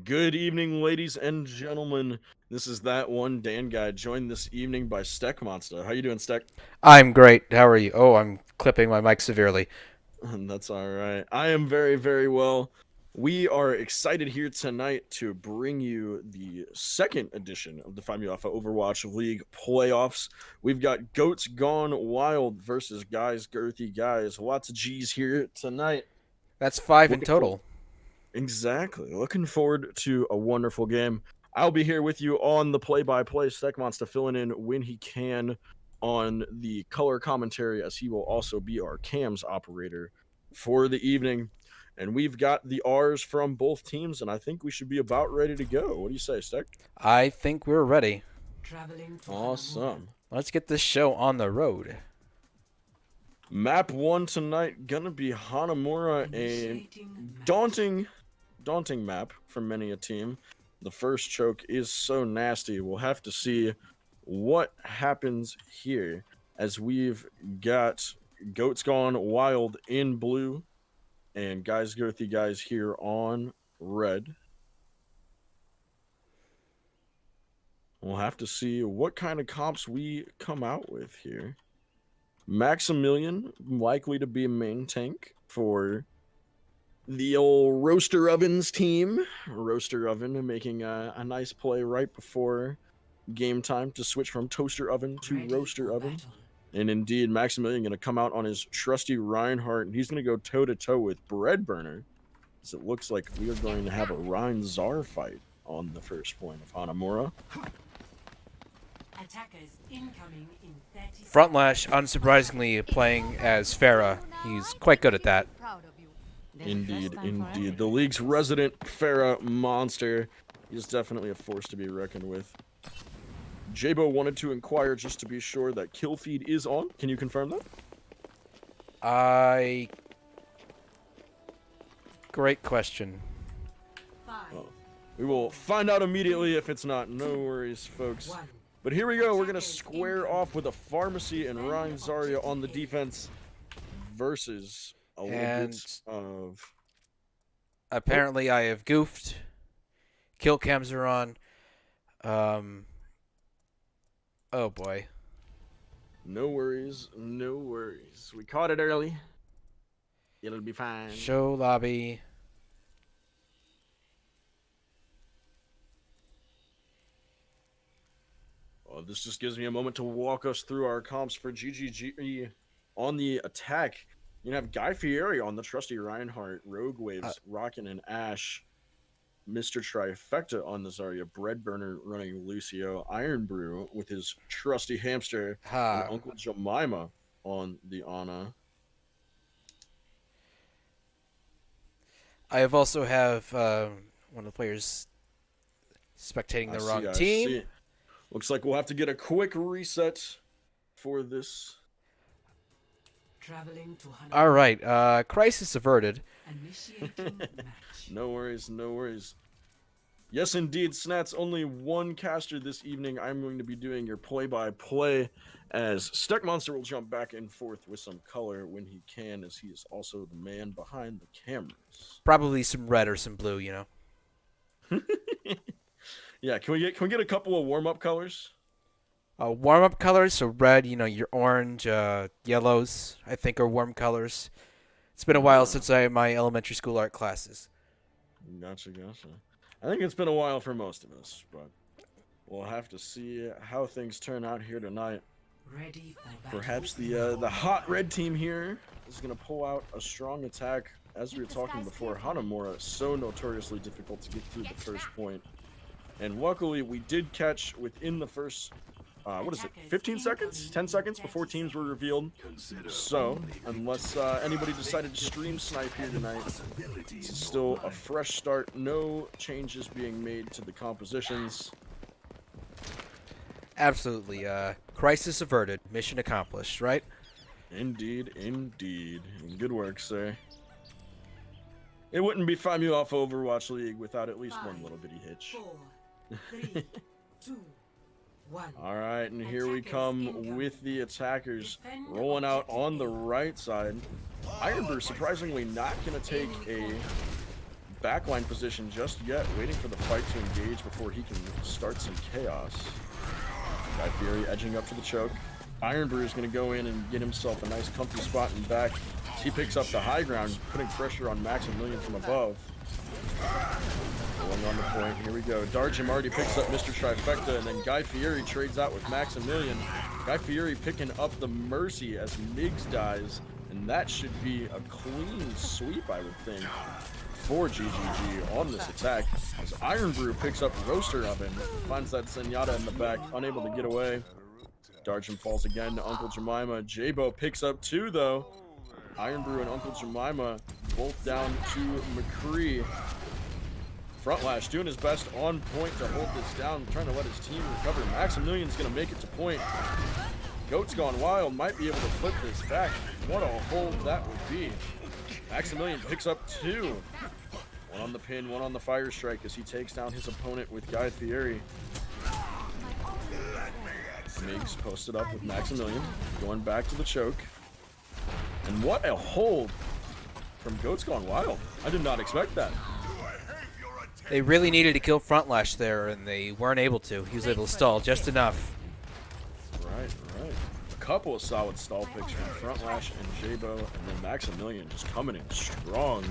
Good evening, ladies and gentlemen. This is that one Dan guy, joined this evening by Steck Monster. How you doing, Steck? I'm great. How are you? Oh, I'm clipping my mic severely. That's all right. I am very, very well. We are excited here tonight to bring you the second edition of the Find Alpha Overwatch League playoffs. We've got Goats Gone Wild versus Guys Girthy Guys. Lots of G's here tonight. That's five in Looking forward. total. Exactly. Looking forward to a wonderful game. I'll be here with you on the play-by-play. Steckmonster filling in when he can on the color commentary, as he will also be our cams operator for the evening. And we've got the R's from both teams, and I think we should be about ready to go. What do you say, Steck? I think we're ready. Awesome. Let's get this show on the road. Map 1 tonight gonna be Hanamura, a daunting map for many a team. The first choke is so nasty. We'll have to see what happens here, as we've got Goats Gone Wild in blue and Guys Girthy Guys here on red. We'll have to see what kind of comps we come out with here. Maximilian likely to be a main tank for the old Roaster Ovens team. Roaster Oven making a nice play right before game time to switch from Toaster Oven to Roaster Oven. And indeed, Maximilian going to come out on his trusty Reinhardt, and he's going to go toe-to-toe with Bread Burner, as it looks like we are going to have a Rein Czar fight on the first point of Hanamura. Attackers incoming in 30 Frontlash, unsurprisingly, playing as Farah. He's quite good at that. Indeed. The league's resident Farah monster. He's definitely a force to be reckoned with. Jabo wanted to inquire just to be sure that kill feed is on. Can you confirm that? Great question. Well, we will find out immediately if it's not. No worries, folks. But here we go. We're going to square off with a Pharmacy and Ryan Zarya on the defense versus a little bit of... Apparently, I have goofed. Kill cams are on. Oh boy. No worries. We caught it early. It'll be fine. Show lobby. This just gives me a moment to walk us through our comps for GGG on the attack. You have Guy Fieri on the trusty Reinhardt, Rogue Waves, Rockin' and Ash, Mr. Trifecta on the Zarya, Bread Burner running Lucio, Iron Brew with his trusty Hamster, and Uncle Jemima on the Ana. I have also have one of the players spectating the wrong team. Looks like we'll have to get a quick reset for this. All right, crisis averted. No worries. Yes, indeed, Snats, only one caster this evening. I'm going to be doing your play-by-play, as Steckmonster will jump back and forth with some color when he can, as he is also the man behind the cameras. Probably some red or some blue, you know. Yeah, can we get a couple of warm-up colors? Warm-up colors, so red, you know, your orange, yellows, I think are warm colors. It's been a while since I had my elementary school art classes. Gotcha. I think it's been a while for most of us, but we'll have to see how things turn out here tonight. Perhaps the hot red team here is going to pull out a strong attack. As we were talking before, Hanamura is so notoriously difficult to get through the first point. And luckily, we did catch within the first, 15 seconds? 10 seconds before teams were revealed. So, unless anybody decided to stream snipe here tonight, it's still a fresh start. No changes being made to the compositions. Absolutely. Crisis averted. Mission accomplished, right? Indeed. Good work, sir. It wouldn't be FIMU off Overwatch League without at least one little bitty hitch. 4, 3, 2, 1. All right, and here we come with the attackers rolling out on the right side. Ironbrew surprisingly not going to take a backline position just yet, waiting for the fight to engage before he can start some chaos. Guy Fieri edging up to the choke. Iron Brew is going to go in and get himself a nice comfy spot in back. He picks up the high ground, putting pressure on Maximilian from above. Going on the point, here we go. Darjim already picks up Mr. Trifecta, and then Guy Fieri trades out with Maximilian. Guy Fieri picking up the Mercy as Miggs dies, and that should be a clean sweep, I would think, for GGG on this attack. As Iron Brew picks up Roaster Oven, finds that Zenyatta in the back, unable to get away. Darjim falls again to Uncle Jemima. Jabo picks up 2, though. Iron Brew and Uncle Jemima both down to McCree. Frontlash doing his best on point to hold this down, trying to let his team recover. Maximilian's going to make it to point. Goat's Gone Wild might be able to flip this back. What a hold that would be. Maximilian picks up 2. One on the pin, one on the fire strike as he takes down his opponent with Guy Fieri. Miggs posted up with Maximilian, going back to the choke. And what a hold from Goat's Gone Wild. I did not expect that. They really needed to kill Frontlash there, and they weren't able to. He was able to stall just enough. Right. A couple of solid stall picks from Frontlash and Jabo, and then Maximilian just coming in strong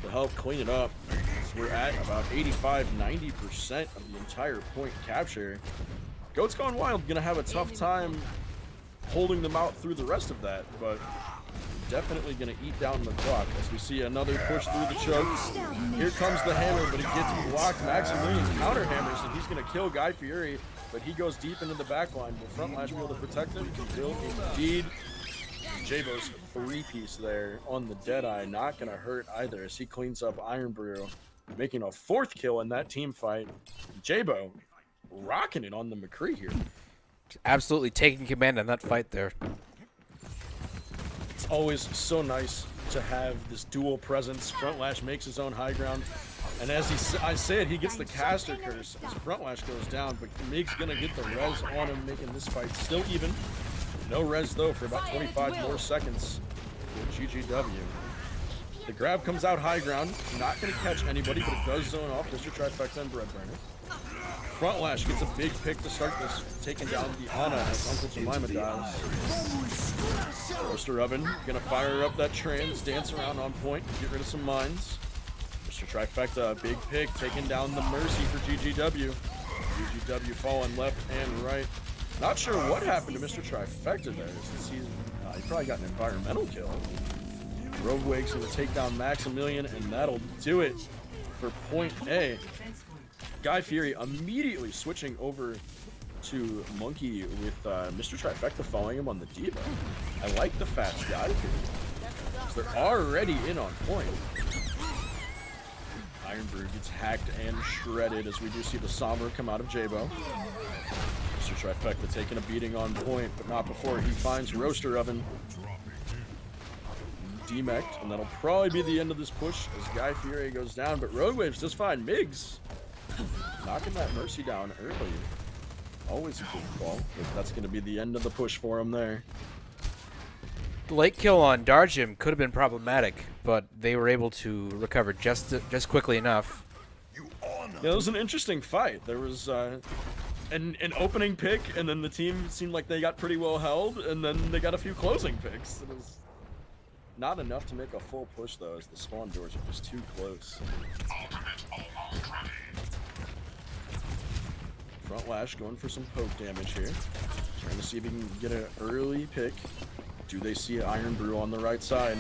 to help clean it up. So we're at about 85–90% of the entire point capture. Goat's Gone Wild gonna have a tough time holding them out through the rest of that, but definitely gonna eat down the clock as we see another push through the chokes. Here comes the hammer, but it gets blocked. Maximilian counter hammers, and he's gonna kill Guy Fieri, but he goes deep into the back line. Will Frontlash be able to protect him? He will indeed. Jabo's 3-piece there on the Deadeye, not gonna hurt either as he cleans up Iron Brew, making a 4th kill in that team fight. Jabo rocking it on the McCree here. Absolutely taking command on that fight there. It's always so nice to have this dual presence. Frontlash makes his own high ground, and as I say it, he gets the caster curse as Frontlash goes down, but Mig's gonna get the res on him, making this fight still even. No res though for about 25 more seconds for GGW. The grab comes out high ground, not gonna catch anybody, but it does zone off Mr. Trifecta and Breadburner. Frontlash gets a big pick to start this, taking down the Ana as Uncle Jemima dies. Roaster Oven gonna fire up that trans, dance around on point, get rid of some mines. Mr. Trifecta, big pick, taking down the Mercy for GGW. GGW falling left and right. Not sure what happened to Mr. Trifecta there, since he probably got an environmental kill. Roguewake's gonna take down Maximilian, and that'll do it for point A. Guy Fieri immediately switching over to Monkey with Mr. Trifecta following him on the Diva. I like the fast Guy Fieri. So they're already in on point. Iron Brew gets hacked and shredded as we do see the Somber come out of Jabo. Mr. Trifecta taking a beating on point, but not before he finds Roaster Oven. Demeched, and that'll probably be the end of this push as Guy Fieri goes down, but Road Waves does find Miggs. Knocking that Mercy down early. Always a good call, but that's going to be the end of the push for him there. The late kill on Darjim could have been problematic, but they were able to recover just quickly enough. Yeah, it was an interesting fight. There was an opening pick, and then the team seemed like they got pretty well held, and then they got a few closing picks. It was not enough to make a full push, though, as the spawn doors are just too close. Frontlash going for some poke damage here. Trying to see if he can get an early pick. Do they see Iron Brew on the right side?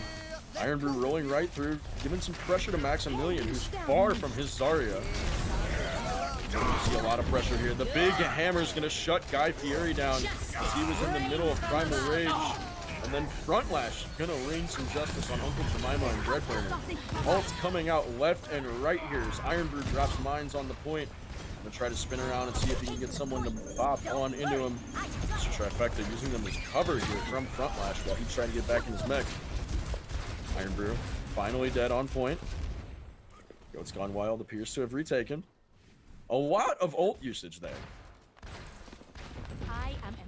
Iron Brew rolling right through, giving some pressure to Maximilian, who's far from his Zarya. You see a lot of pressure here. The big hammer's going to shut Guy Fieri down as he was in the middle of Primal Rage. And then Frontlash gonna rain some justice on Uncle Jemima and Breadburner. Ult's coming out left and right here as Iron Brew drops mines on the point. Gonna try to spin around and see if he can get someone to bop on into him. Mr. Trifecta using them as cover here from Frontlash while he tried to get back in his mech. Iron Brew finally dead on point. Goat's Gone Wild appears to have retaken. A lot of ult usage there.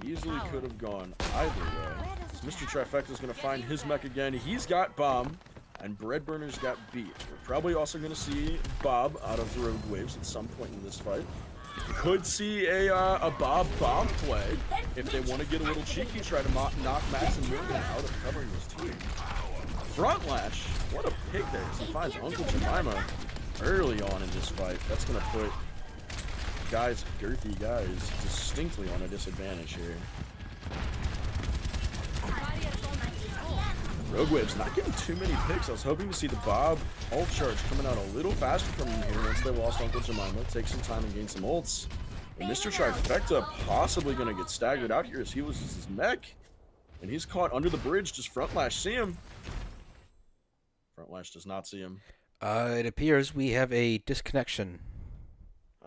Easily could have gone either way. Mr. Trifecta is going to find his mech again. He's got bomb. and Breadburners got beat. We're probably also going to see Bob out of Rogue Waves at some point in this fight. Could see a Bob bomb play if they want to get a little cheeky, try to knock Max and Morgan out of covering his team. Front lash, what a pick there, as he finds Uncle Jemima early on in this fight. That's going to put girthy guys distinctly on a disadvantage here. Rogue Waves not getting too many picks. I was hoping to see the Bob ult charge coming out a little faster from him here once they lost Uncle Jemima. Take some time and gain some ults. And Mr. Trifecta possibly going to get staggered out here as he loses his mech. And he's caught under the bridge. Does Front Lash see him? Front Lash does not see him. It appears we have a disconnection.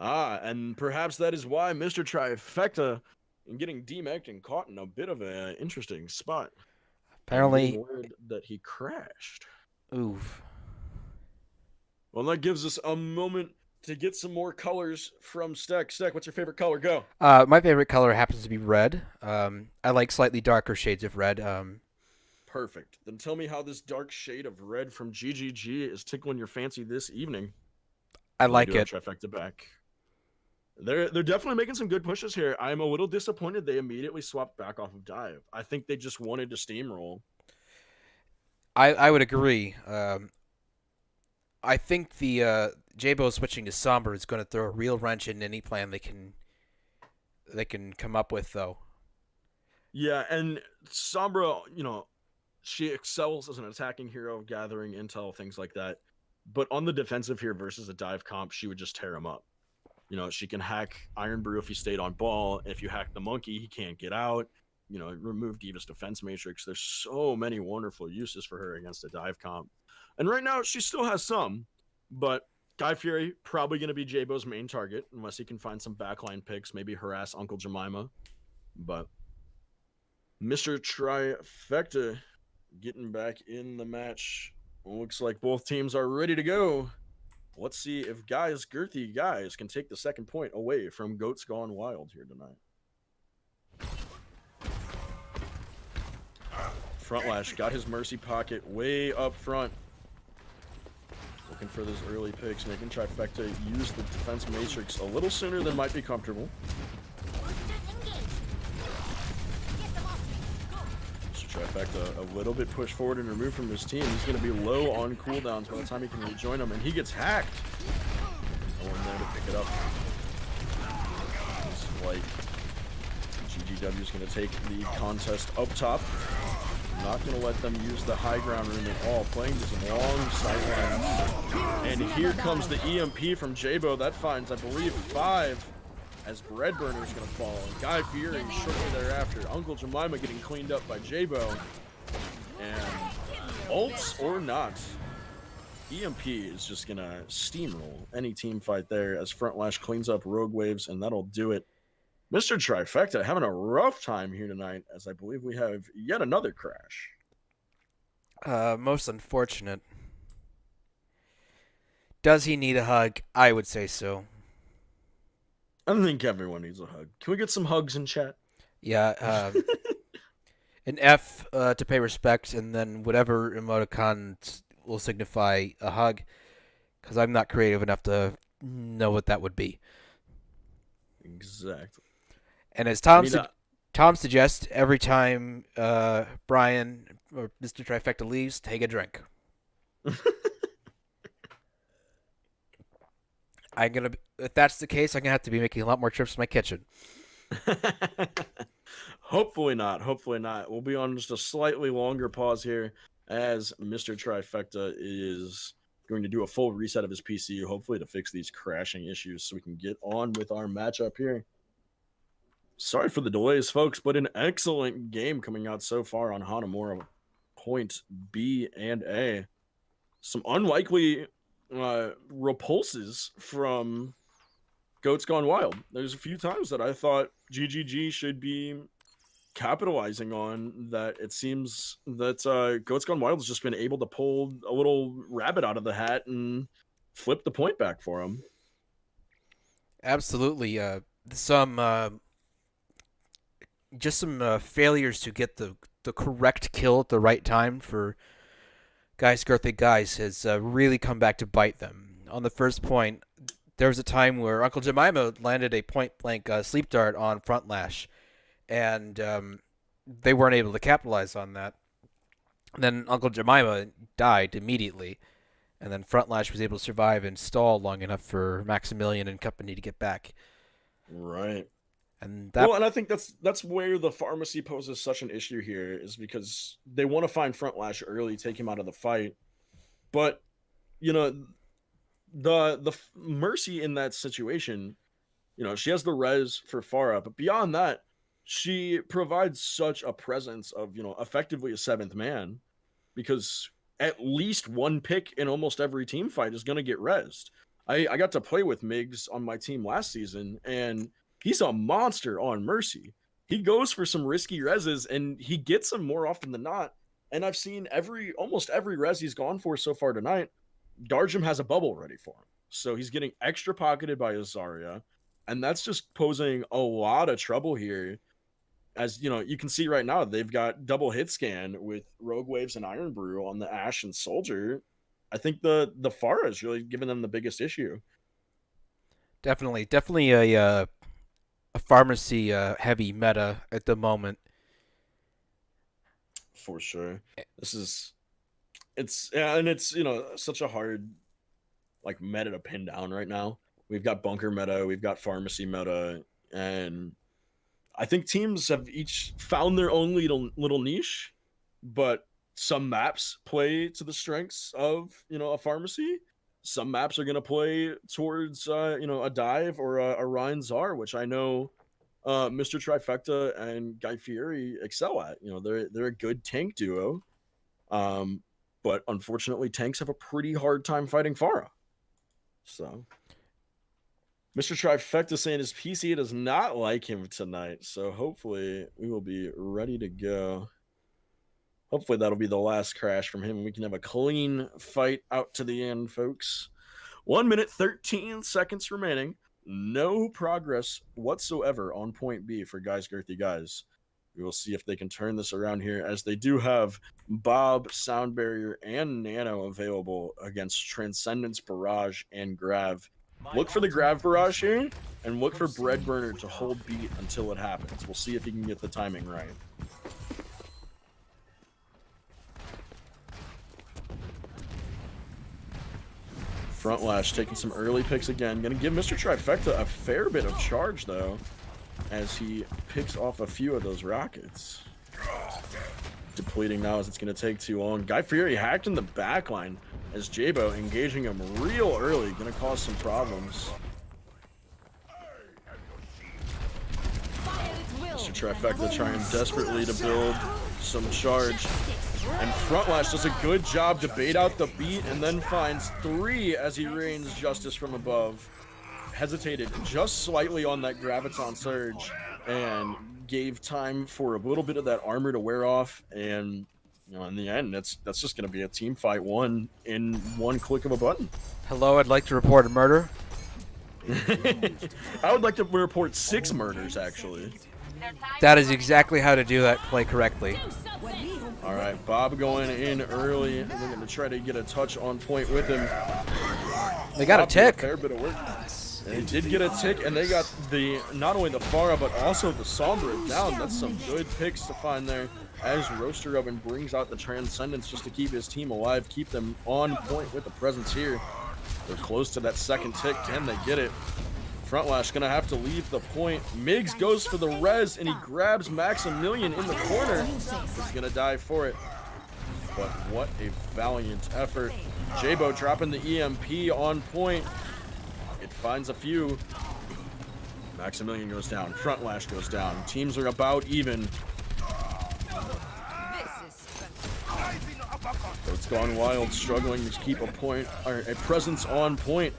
And perhaps that is why Mr. Trifecta is getting demeched and caught in a bit of an interesting spot. Apparently, word that he crashed. Oof. Well, that gives us a moment to get some more colors from Steck. Steck, what's your favorite color? Go. My favorite color happens to be red. I like slightly darker shades of red. Perfect. Then tell me how this dark shade of red from GGG is tickling your fancy this evening. I like it. Trifecta back. They're definitely making some good pushes here. I'm a little disappointed they immediately swapped back off of Dive. I think they just wanted to steamroll. I would agree. I think the Jabo switching to Somber is going to throw a real wrench in any plan they can come up with, though. Yeah, and Sombra, she excels as an attacking hero, gathering intel, things like that. But on the defensive here versus a Dive comp, she would just tear him up. She can hack Iron Brew if he stayed on ball. If you hack the monkey, he can't get out. Remove Diva's defense matrix. There's so many wonderful uses for her against a Dive comp. And right now, she still has some. But Guy Fury, probably going to be Jabo's main target, unless he can find some backline picks, maybe harass Uncle Jemima. But Mr. Trifecta getting back in the match. Looks like both teams are ready to go. Let's see if girthy guys can take the second point away from Goats Gone Wild here tonight. Front Lash got his mercy pocket way up front. Looking for those early picks, making Trifecta use the defense matrix a little sooner than might be comfortable. Trifecta a little bit pushed forward and removed from his team. He's going to be low on cooldowns by the time he can rejoin them, and he gets hacked. No one there to pick it up. Looks like GGW is going to take the contest up top. Not going to let them use the high ground room at all. Playing to some long sidelines. And here comes the EMP from Jabo. That finds, I believe, 5. As Breadburner is going to fall. And Guy Fury shortly thereafter. Uncle Jemima getting cleaned up by Jabo. And ults or not, EMP is just going to steamroll any team fight there as Front Lash cleans up Rogue Waves, and that'll do it. Mr. Trifecta having a rough time here tonight, as I believe we have yet another crash. Most unfortunate. Does he need a hug? I would say so. I don't think everyone needs a hug. Can we get some hugs in chat? Yeah, an F to pay respect, and then whatever emoticon will signify a hug, because I'm not creative enough to know what that would be. Exactly. And as Tom suggests, every time Brian or Mr. Trifecta leaves, take a drink. If that's the case, I'm gonna have to be making a lot more trips to my kitchen. Hopefully not. Hopefully not. We'll be on just a slightly longer pause here as Mr. Trifecta is going to do a full reset of his PC, hopefully to fix these crashing issues so we can get on with our matchup here. Sorry for the delays, folks, but an excellent game coming out so far on Hanamura. Points B and A. Some unlikely repulses from Goats Gone Wild. There's a few times that I thought GGG should be capitalizing on that. It seems that Goats Gone Wild has just been able to pull a little rabbit out of the hat and flip the point back for him. Absolutely. Some failures to get the correct kill at the right time for Guys Girthy Guys has really come back to bite them. On the first point, there was a time where Uncle Jemima landed a point-blank sleep dart on Front Lash, and they weren't able to capitalize on that. And then Uncle Jemima died immediately, and then Front Lash was able to survive and stall long enough for Maximilian and company to get back. Right. And that Well, and I think that's where the pharmacy poses such an issue here, is because they want to find Front Lash early, take him out of the fight, but you know the Mercy in that situation, she has the res for Farah, but beyond that, she provides such a presence of effectively a seventh man, because at least one pick in almost every team fight is going to get rezzed. I got to play with Migs on my team last season, and he's a monster on Mercy. He goes for some risky reses, and he gets them more often than not. And I've seen almost every res he's gone for so far tonight, Darjum has a bubble ready for him. So he's getting extra pocketed by Azaria, and that's just posing a lot of trouble here. As you can see right now, they've got double hit scan with Rogue Waves and Iron Brew on the Ashe and Soldier. I think the Farah is really giving them the biggest issue. definitely a pharmacy heavy meta at the moment. For sure. It's such a hard meta to pin down right now. We've got bunker meta, we've got pharmacy meta, and I think teams have each found their own little niche, but some maps play to the strengths of a pharmacy. Some maps are going to play towards a dive or a Ryan Czar, which I know Mr. Trifecta and Guy Fieri excel at. They're a good tank duo, but unfortunately tanks have a pretty hard time fighting Farah. So Mr. Trifecta saying his PC does not like him tonight, so hopefully we will be ready to go. Hopefully that'll be the last crash from him. We can have a clean fight out to the end, folks. 1 minute, 13 seconds remaining. No progress whatsoever on point B for Guys Girthy Guys. We will see if they can turn this around here, as they do have Bob, Sound Barrier, and Nano available against Transcendence, Barrage, and Grav. Look for the Grav Barrage here, and look for Breadburner to hold beat until it happens. We'll see if he can get the timing right. Front Lash taking some early picks again. Gonna give Mr. Trifecta a fair bit of charge, though, as he picks off a few of those rockets. Depleting now, as it's gonna take too long. Guy Fieri hacked in the backline as Jabo engaging him real early. Gonna cause some problems. Mr. Trifecta trying desperately to build some charge. And Front Lash does a good job to bait out the beat, and then finds 3 as he rains Justice from above. Hesitated just slightly on that Graviton Surge, and gave time for a little bit of that armor to wear off. And in the end, that's just going to be a team fight won in one click of a button. Hello, I'd like to report a murder. I would like to report 6 murders, actually. That is exactly how to do that play correctly. All right, Bob going in early. They're going to try to get a touch on point with him. They got Bob a tick. did a fair bit of work. And they did get a tick, and they got not only the Farah, but also the Sombra down. That's some good picks to find there, as Roaster Oven brings out the Transcendence just to keep his team alive, keep them on point with the presence here. They're close to that second tick. Can they get it? Front Lash gonna have to leave the point. Migs goes for the res, and he grabs Maximilian in the corner. He's gonna die for it. But what a valiant effort. Jabo dropping the EMP on point. It finds a few. Maximilian goes down. Front Lash goes down. Teams are about even. It's Gone Wild struggling to keep a presence on point.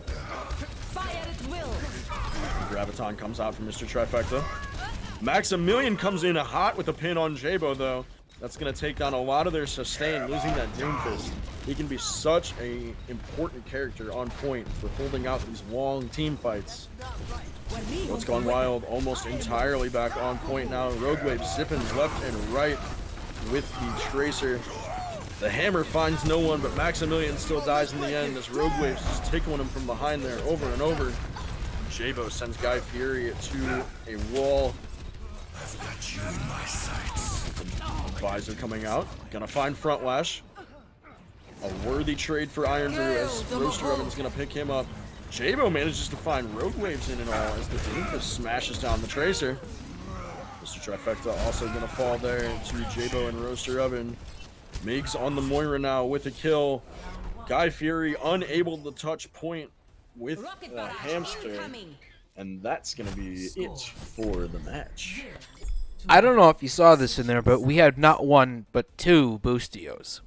Graviton comes out from Mr. Trifecta. Maximilian comes in hot with a pin on Jabo, though. That's going to take down a lot of their sustain, losing that Doomfist. He can be such a important character on point for holding out these long team fights. What's Gone Wild almost entirely back on point now. Rogue Wave zipping left and right with the Tracer. The hammer finds no one, but Maximilian still dies in the end as Rogue Waves just tickling him from behind there over and over. Jabo sends Guy Fieri to a wall. I've got you in my sights. Visor coming out. Gonna find Front Lash. A worthy trade for Iron Brew as Roaster Oven's gonna pick him up. Jabo manages to find Rogue Waves in and all as the Doomfist smashes down the Tracer. Mr. Trifecta also gonna fall there to Jabo and Roaster Oven. Migs on the Moira now with a kill. Guy Fieri unable to touch point with the hamster. And that's going to be it for the match. I don't know if you saw this in there, but we had not one, but two Boostios.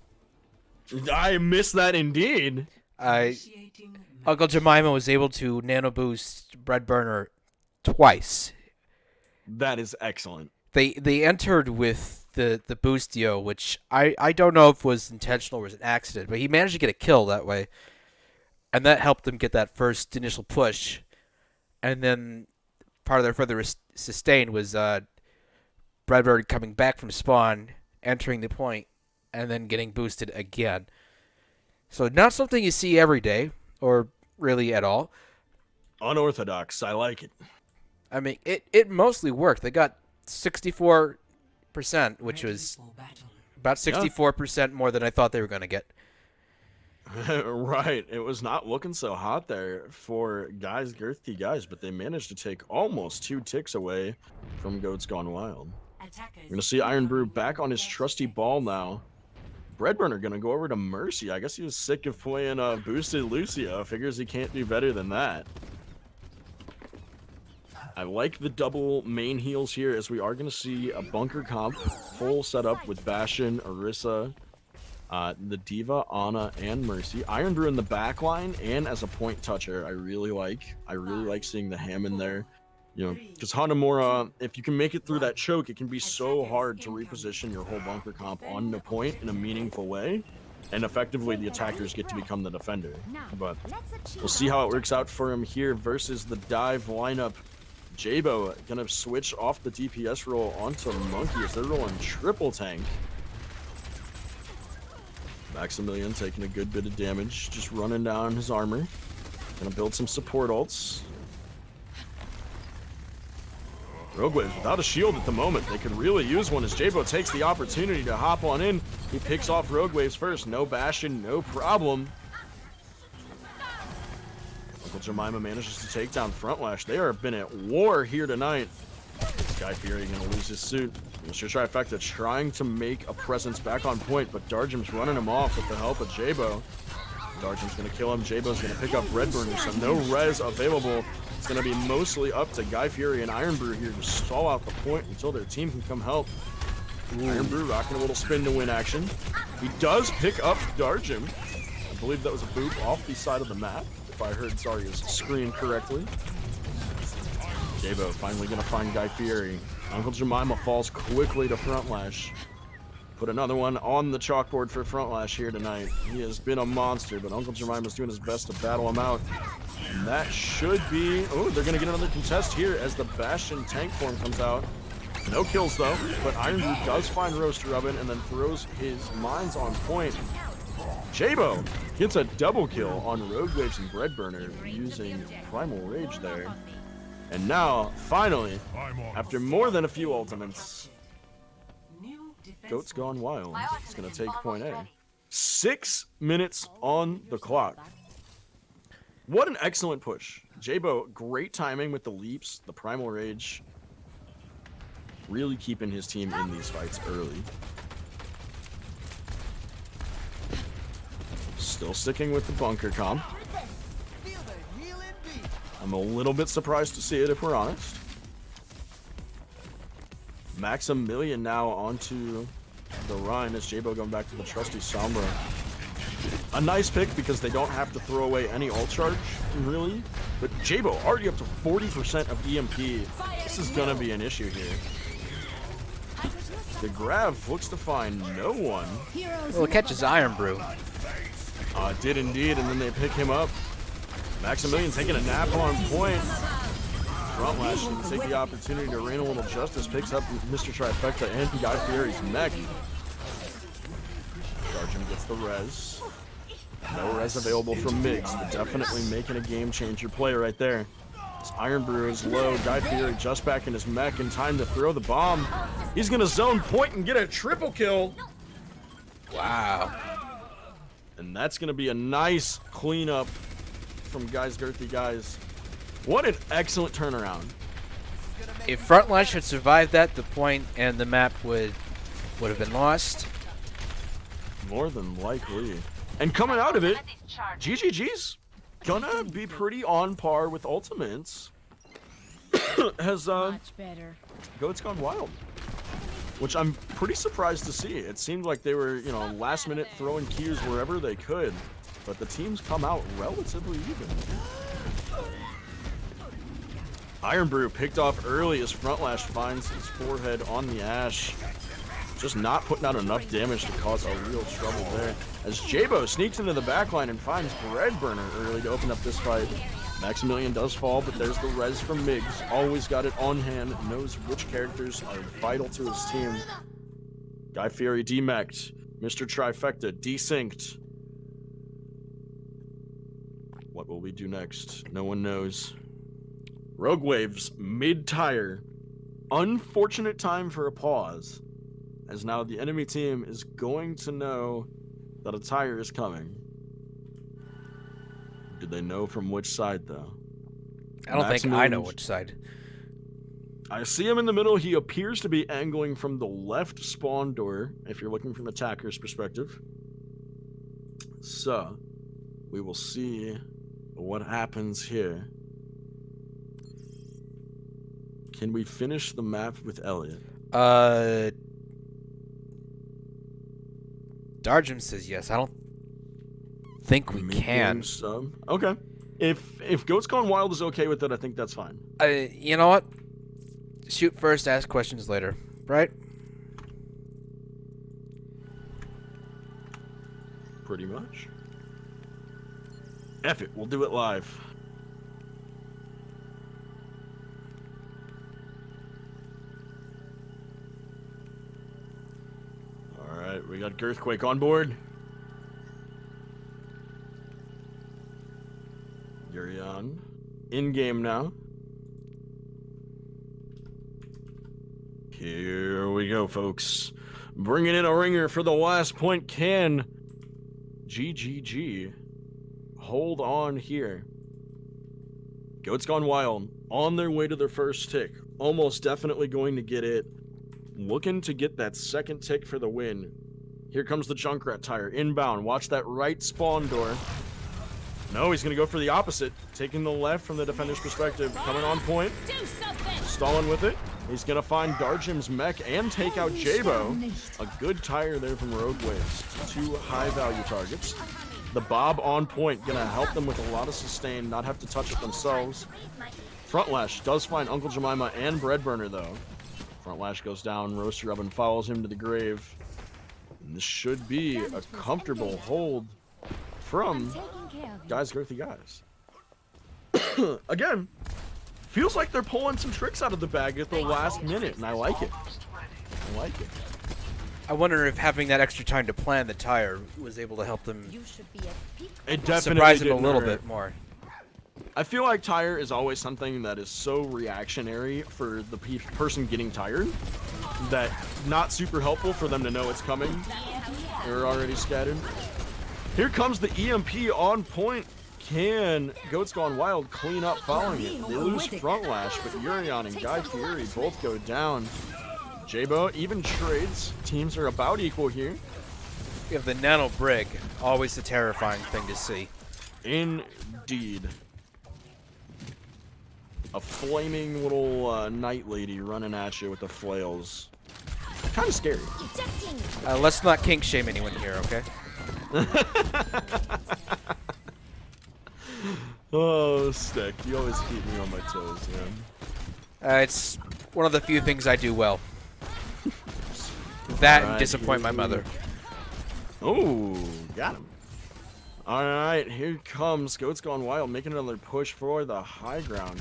I missed that indeed. Uncle Jemima was able to nano boost Bread Burner twice. That is excellent. They entered with the Boostio, which I don't know if was intentional or was an accident, but he managed to get a kill that way. And that helped them get that first initial push. And then part of their further sustain was Breadbird coming back from spawn, entering the point, and then getting boosted again. So not something you see every day, or really at all. Unorthodox, I like it. I mean, it mostly worked. They got 64%, which was about 64% more than I thought they were going to get. Right. It was not looking so hot there for girthy guys, but they managed to take almost 2 ticks away from Goats Gone Wild. We're going to see Iron Brew back on his trusty ball now. Breadburner going to go over to Mercy. I guess he was sick of playing boosted Lucio. Figures he can't do better than that. I like the double main heals here as we are going to see a bunker comp full setup with Bastion, Orisa, the Diva, Ana, and Mercy. Iron Brew in the back line and as a point toucher, I really like seeing the ham in there. You know, because Hanamura, if you can make it through that choke, it can be so hard to reposition your whole bunker comp on the point in a meaningful way. And effectively, the attackers get to become the defender. But we'll see how it works out for him here versus the dive lineup. Jabo gonna switch off the DPS roll onto Monkey as they're rolling triple tank. Maximilian taking a good bit of damage, just running down his armor. Gonna build some support ults. Rogue Waves without a shield at the moment. They could really use one as Jabo takes the opportunity to hop on in. He picks off Rogue Waves first. No Bastion, no problem. Uncle Jemima manages to take down Front Lash. They have been at war here tonight. Guy Fury gonna lose his suit. Mr. Trifecta trying to make a presence back on point, but Darjum's running him off with the help of Jabo. Darjum's gonna kill him. Jabo's gonna pick up Redburner, so no res available. It's gonna be mostly up to Guy Fury and Iron Brew here to stall out the point until their team can come help. Iron Brew rocking a little spin to win action. He does pick up Darjum. I believe that was a boop off the side of the map, if I heard Zarya's scream correctly. Jabo finally gonna find Guy Fieri. Uncle Jemima falls quickly to Front Lash. Put another one on the chalkboard for Front Lash here tonight. He has been a monster, but Uncle Jemima's doing his best to battle him out. And that should be... Oh, they're gonna get another contest here as the Bastion tank form comes out. No kills though, but Iron Brew does find Roaster Oven and then throws his mines on point. Jabo gets a double kill on Rogue Waves and Breadburner using Primal Rage there. And now, finally, after more than a few ultimates, Goats Gone Wild is going to take point A. 6 minutes on the clock. What an excellent push. Jabo, great timing with the leaps, the Primal Rage. Really keeping his team in these fights early. Still sticking with the bunker comp. I'm a little bit surprised to see it, if we're honest. Maximilian now onto the run as Jabo going back to the trusty Sombra. A nice pick because they don't have to throw away any ult charge, really. But Jabo already up to 40% of EMP. This is going to be an issue here. The Grav looks to find no one. Well, it catches Iron Brew. Did indeed, and then they pick him up. Maximilian taking a nap on point. Front Lash can take the opportunity to rain a little justice. Picks up Mr. Trifecta and Guy Fieri's mech. Darjum the res. No res available from Miggs, but definitely making a game changer play right there. This Iron Brew is low. Guy Fieri just back in his mech in time to throw the bomb. He's gonna zone point and get a triple kill. Wow. And that's gonna be a nice cleanup from Guys Girthy Guys. What an excellent turnaround. If Frontline had survived that, the point and the map would have been lost. More than likely. And coming out of it, GGG's gonna be pretty on par with Ultimates. Has Much better. Goat's Gone Wild, which I'm pretty surprised to see. It seemed like they were, you know, last minute throwing Qs wherever they could, but the teams come out relatively even. Iron Brew picked off early as Frontlash finds his forehead on the Ash. Just not putting out enough damage to cause a real trouble there. As Jabo sneaks into the backline and finds Breadburner early to open up this fight. Maximilian does fall, but there's the res from Miggs. Always got it on hand, knows which characters are vital to his team. Guy Fieri demeched. Mr. Trifecta desynced. What will we do next? No one knows. Rogue Waves mid-tire. Unfortunate time for a pause, as now the enemy team is going to know that a tire is coming. Do they know from which side, though? I don't think I know which side. I see him in the middle. He appears to be angling from the left spawn door, if you're looking from the attacker's perspective. So, we will see what happens here. Can we finish the map with Elliot? Darjum says yes. I don't think we can. Sub. Okay. If Goat's Gone Wild is okay with it, I think that's fine. You know what? Shoot first, ask questions later. Right? Pretty much. F it, we'll do it live. Alright, we got Girthquake on board. Yurion in game now. Here we go, folks. Bringing in a ringer for the last point. Can GGG hold on here? Goat's Gone Wild on their way to their first tick. Almost definitely going to get it. Looking to get that second tick for the win. Here comes the Junkrat tire inbound. Watch that right spawn door. No, he's going to go for the opposite. Taking the left from the defender's perspective. Coming on point. Stalling with it. He's going to find Darjim's mech and take out Jabo. A good tire there from Rogue Waves. Two high-value targets. The Bob on point. Going to help them with a lot of sustain. Not have to touch it themselves. Frontlash does find Uncle Jemima and Breadburner, though. Frontlash goes down. Roaster Oven follows him to the grave. And this should be a comfortable hold from Guys Girthy Guys. Again, feels like they're pulling some tricks out of the bag at the last minute, and I like it. I like it. I wonder if having that extra time to plan the tire was able to help them It definitely surprise them a didn't little hurt. bit more. I feel like tire is always something that is so reactionary for the person getting tired that not super helpful for them to know it's coming. They're already scattered. Here comes the EMP on point. Can Goat's Gone Wild clean up following it? They lose Frontlash, but Yurion and Guy Fieri both go down. Jabo even trades. Teams are about equal here. We have the Nano Brig, always a terrifying thing to see. Indeed. A flaming little night lady running at you with the flails. Kind of scary. Let's not kink shame anyone here, okay? Oh, Stick. You always keep me on my toes, man. It's one of the few things I do well. That and Alright, disappoint my mother. Oh, got him. Alright, here comes Goat's Gone Wild, making another push for the high ground.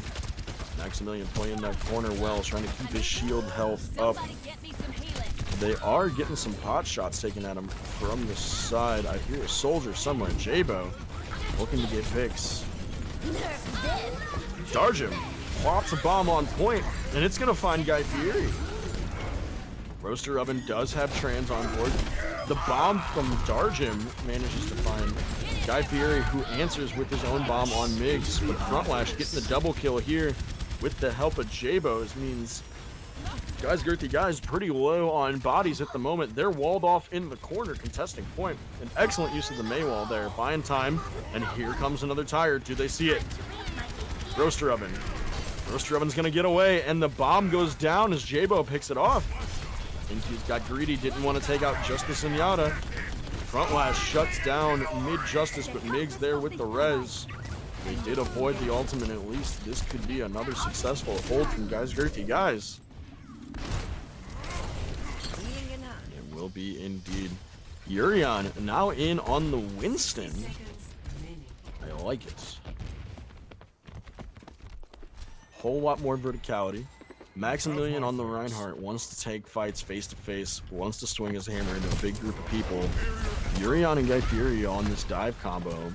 Maximilian playing that corner well, trying to keep his shield health up. They are getting some pot shots taken at him from the side. I hear a soldier somewhere. Jabo looking to get picks. Darjim plops a bomb on point, and it's going to find Guy Fieri. Roaster Oven does have trans on board. The bomb from Darjim manages to find Guy Fieri, who answers with his own bomb on Migs. But Frontlash getting the double kill here with the help of Jabos means Guys Girthy Guys pretty low on bodies at the moment. They're walled off in the corner, contesting point. An excellent use of the May wall there, buying time. And here comes another tire. Do they see it? Roaster Oven. Roaster Oven's gonna get away, and the bomb goes down as Jabo picks it off. Think he's got greedy, didn't want to take out Justice and Yada. Frontlash shuts down mid-Justice, but Migs there with the res. They did avoid the ultimate at least. This could be another successful hold from Guys Girthy Guys. It will be indeed. Urion now in on the Winston. I like it. Whole lot more verticality. Maximilian on the Reinhardt wants to take fights face to face, wants to swing his hammer into a big group of people. Urion and Guy Fieri on this dive combo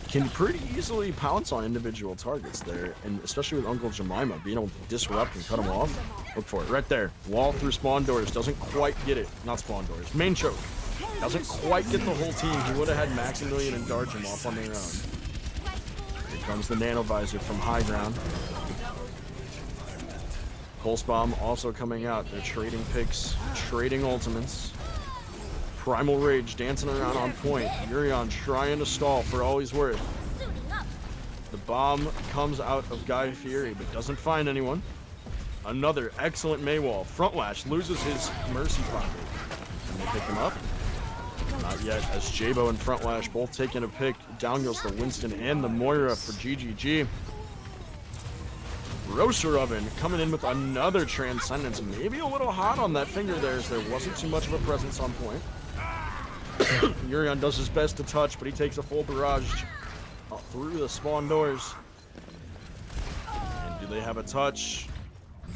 can pretty easily pounce on individual targets there, and especially with Uncle Jemima being able to disrupt and cut him off. Look for it right there. Wall through spawn doors, doesn't quite get it. Not spawn doors, main choke. Doesn't quite get the whole team. He would have had Maximilian and Darjim off on their own. Here comes the nano visor from high ground. Pulse Bomb also coming out. They're trading picks, trading ultimates. Primal Rage dancing around on point. Urion trying to stall for all he's worth. The bomb comes out of Guy Fieri, but doesn't find anyone. Another excellent Maywall. Frontlash loses his Mercy pocket. Can they pick him up? Not yet, as Jabo and Frontlash both taking a pick. Down goes the Winston and the Moira for GGG. Roaster Oven coming in with another Transcendence. Maybe a little hot on that finger there, as there wasn't too much of a presence on point. Urion does his best to touch, but he takes a full barrage through the spawn doors. And do they have a touch?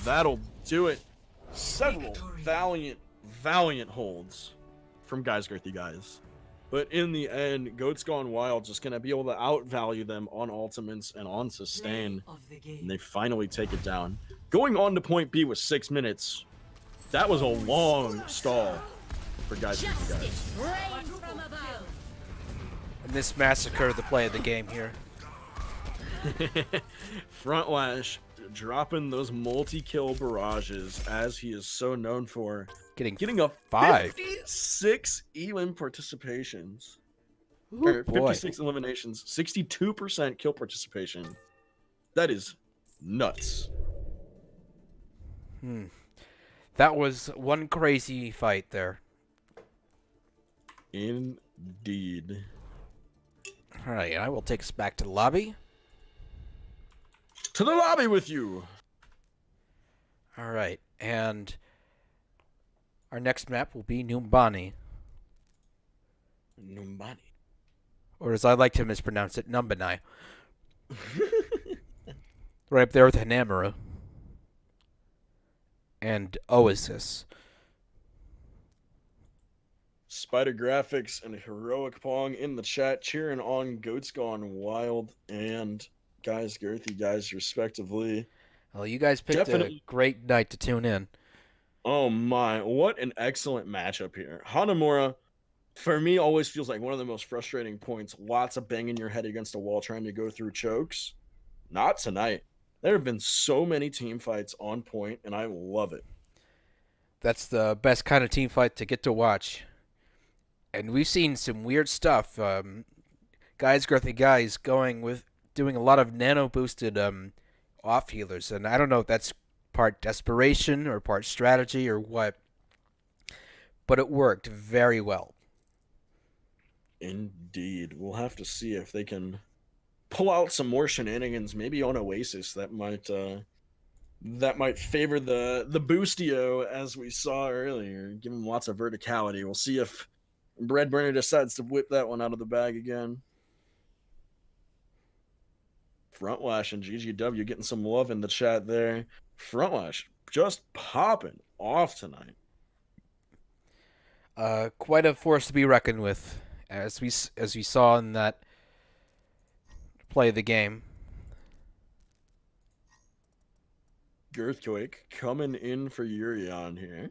That'll do it. Several valiant holds from Guys Girthy Guys. But in the end, Goats Gone Wild just going to be able to outvalue them on ultimates and on sustain. And they finally take it down. Going on to point B with 6 minutes. That was a long stall for Guys Girthy Guys. And this massacred the play of the game here. Frontlash dropping those multi-kill barrages as he is so known for. Getting a 5. 56 elim participations. Ooh, Or 56 eliminations, 62% kill participation. That is nuts. That was one crazy fight there. Indeed. Alright, I will take us back to the lobby. To the lobby with you! Alright, and our next map will be Numbani. Numbani. Or as I like to mispronounce it, Numbanai. Right up there with Hanamura. And Oasis. Spider Graphics and Heroic Pong in the chat cheering on Goats Gone Wild and Guys Girthy Guys respectively. Well, you guys picked a great night to tune in. Oh my, what an excellent matchup here. Hanamura, for me, always feels like one of the most frustrating points. Lots of banging your head against a wall trying to go through chokes. Not tonight. There have been so many team fights on point, and I love it. That's the best kind of team fight to get to watch. And we've seen some weird stuff. Guys Girthy Guys doing a lot of nano-boosted off healers, and I don't know if that's part desperation or part strategy or what, but it worked very well. Indeed. We'll have to see if they can pull out some more shenanigans, maybe on Oasis that might favor the boostio as we saw earlier, give them lots of verticality. We'll see if Breadburner decides to whip that one out of the bag again. Frontlash and GGW getting some love in the chat there. Frontlash just popping off tonight. Quite a force to be reckoned with, as we saw in that play of the game. Girthquake coming in for Urion here.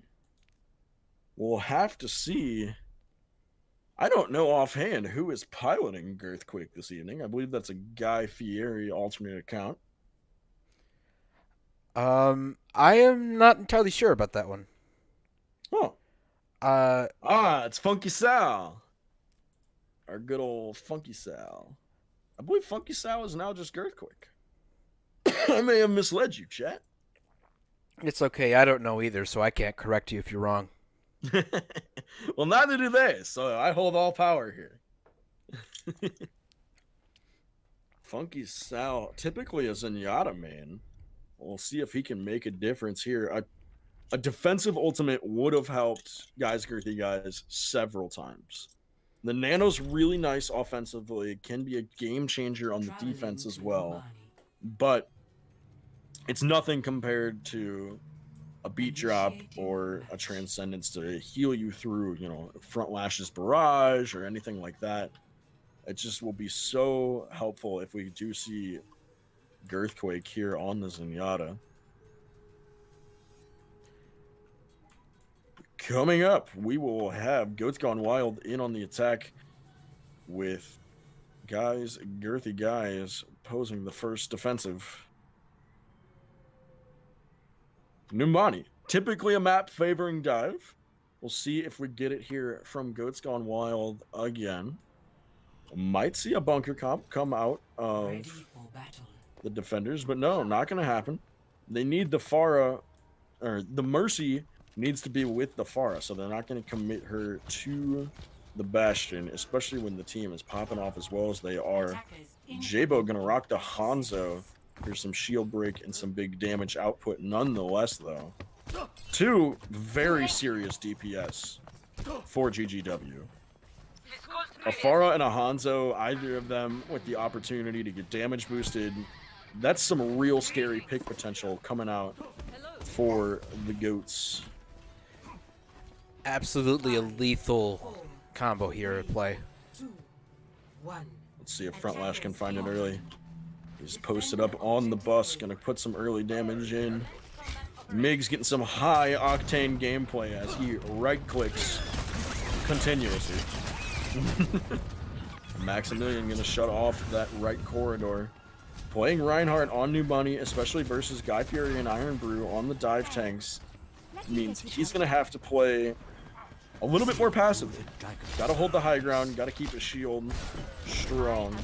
We'll have to see. I don't know offhand who is piloting Girthquake this evening. I believe that's a Guy Fieri alternate account. I am not entirely sure about that one. Oh. It's Funky Sal. Our good old Funky Sal. I believe Funky Sal is now just Girthquake. I may have misled you, chat. It's okay. I don't know either, so I can't correct you if you're wrong. Well, neither do they, so I hold all power here. Funky Sal, typically a Zenyatta main. We'll see if he can make a difference here. A defensive ultimate would have helped Girthy Guys several times. The Nano's really nice offensively, can be a game changer on the defense as well, but it's nothing compared to a beat drop or a Transcendence to heal you through, Front Lash's Barrage or anything like that. It just will be so helpful if we do see Girthquake here on the Zenyatta. Coming up, we will have Goats Gone Wild in on the attack with Girthy Guys posing the first defensive. Numbani, typically a map favoring dive. We'll see if we get it here from Goats Gone Wild again. Might see a bunker comp come out of the defenders, but no, not going to happen. They need the Pharah, or the Mercy needs to be with the Pharah, so they're not going to commit her to the Bastion, especially when the team is popping off as well as they are. Jabo going to rock the Hanzo. Here's some shield break and some big damage output nonetheless, though. Two very serious DPS for GGW. A Pharah and a Hanzo, either of them with the opportunity to get damage boosted. That's some real scary pick potential coming out for the Goats. Absolutely a lethal combo here at play. Let's see if Front Lash can find it early. He's posted up on the bus, gonna put some early damage in. Mig's getting some high octane gameplay as he right clicks continuously. Maximilian gonna shut off that right corridor. Playing Reinhardt on New Bunny, especially versus Guy Fieri and Iron Brew on the dive tanks, means he's gonna have to play a little bit more passively. Gotta hold the high ground, gotta keep his shield strong.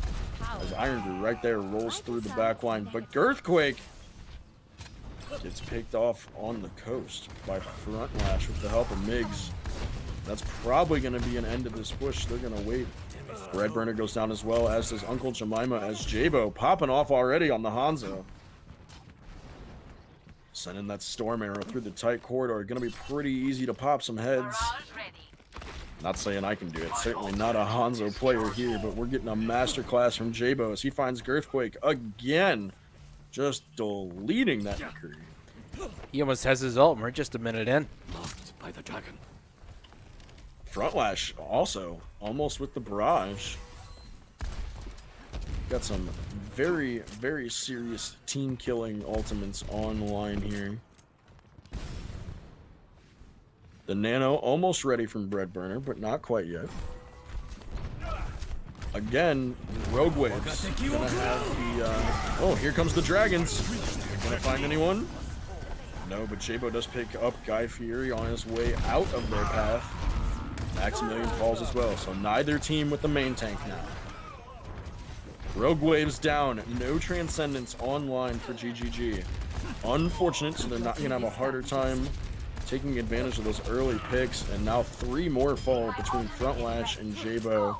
As Iron Brew right there rolls through the back line, but Girthquake gets picked off on the coast by Front Lash with the help of Migs. That's probably going to be an end to this push. They're going to wait. Breadburner goes down as well, as does Uncle Jemima, as Jabo popping off already on the Hanzo. Sending that Storm Arrow through the tight corridor. Going to be pretty easy to pop some heads. Not saying I can do it. Certainly not a Hanzo player here, but we're getting a masterclass from Jabo as he finds Girthquake again. Just deleting that McCree. He almost has his ult, and we're just a minute in. Loved by the dragon. Front Lash also almost with the barrage. Got some very, very serious team killing ultimates online here. The Nano almost ready from Breadburner, but not quite yet. Again, Rogue Waves gonna have the oh, here comes the dragons. Gonna find anyone? No, but Jabo does pick up Guy Fieri on his way out of their path. Maximilian falls as well, so neither team with the main tank now. Rogue Waves down, no Transcendence online for GGG. Unfortunate, so they're not gonna have a harder time taking advantage of those early picks, and now 3 more fall between Front Lash and Jabo.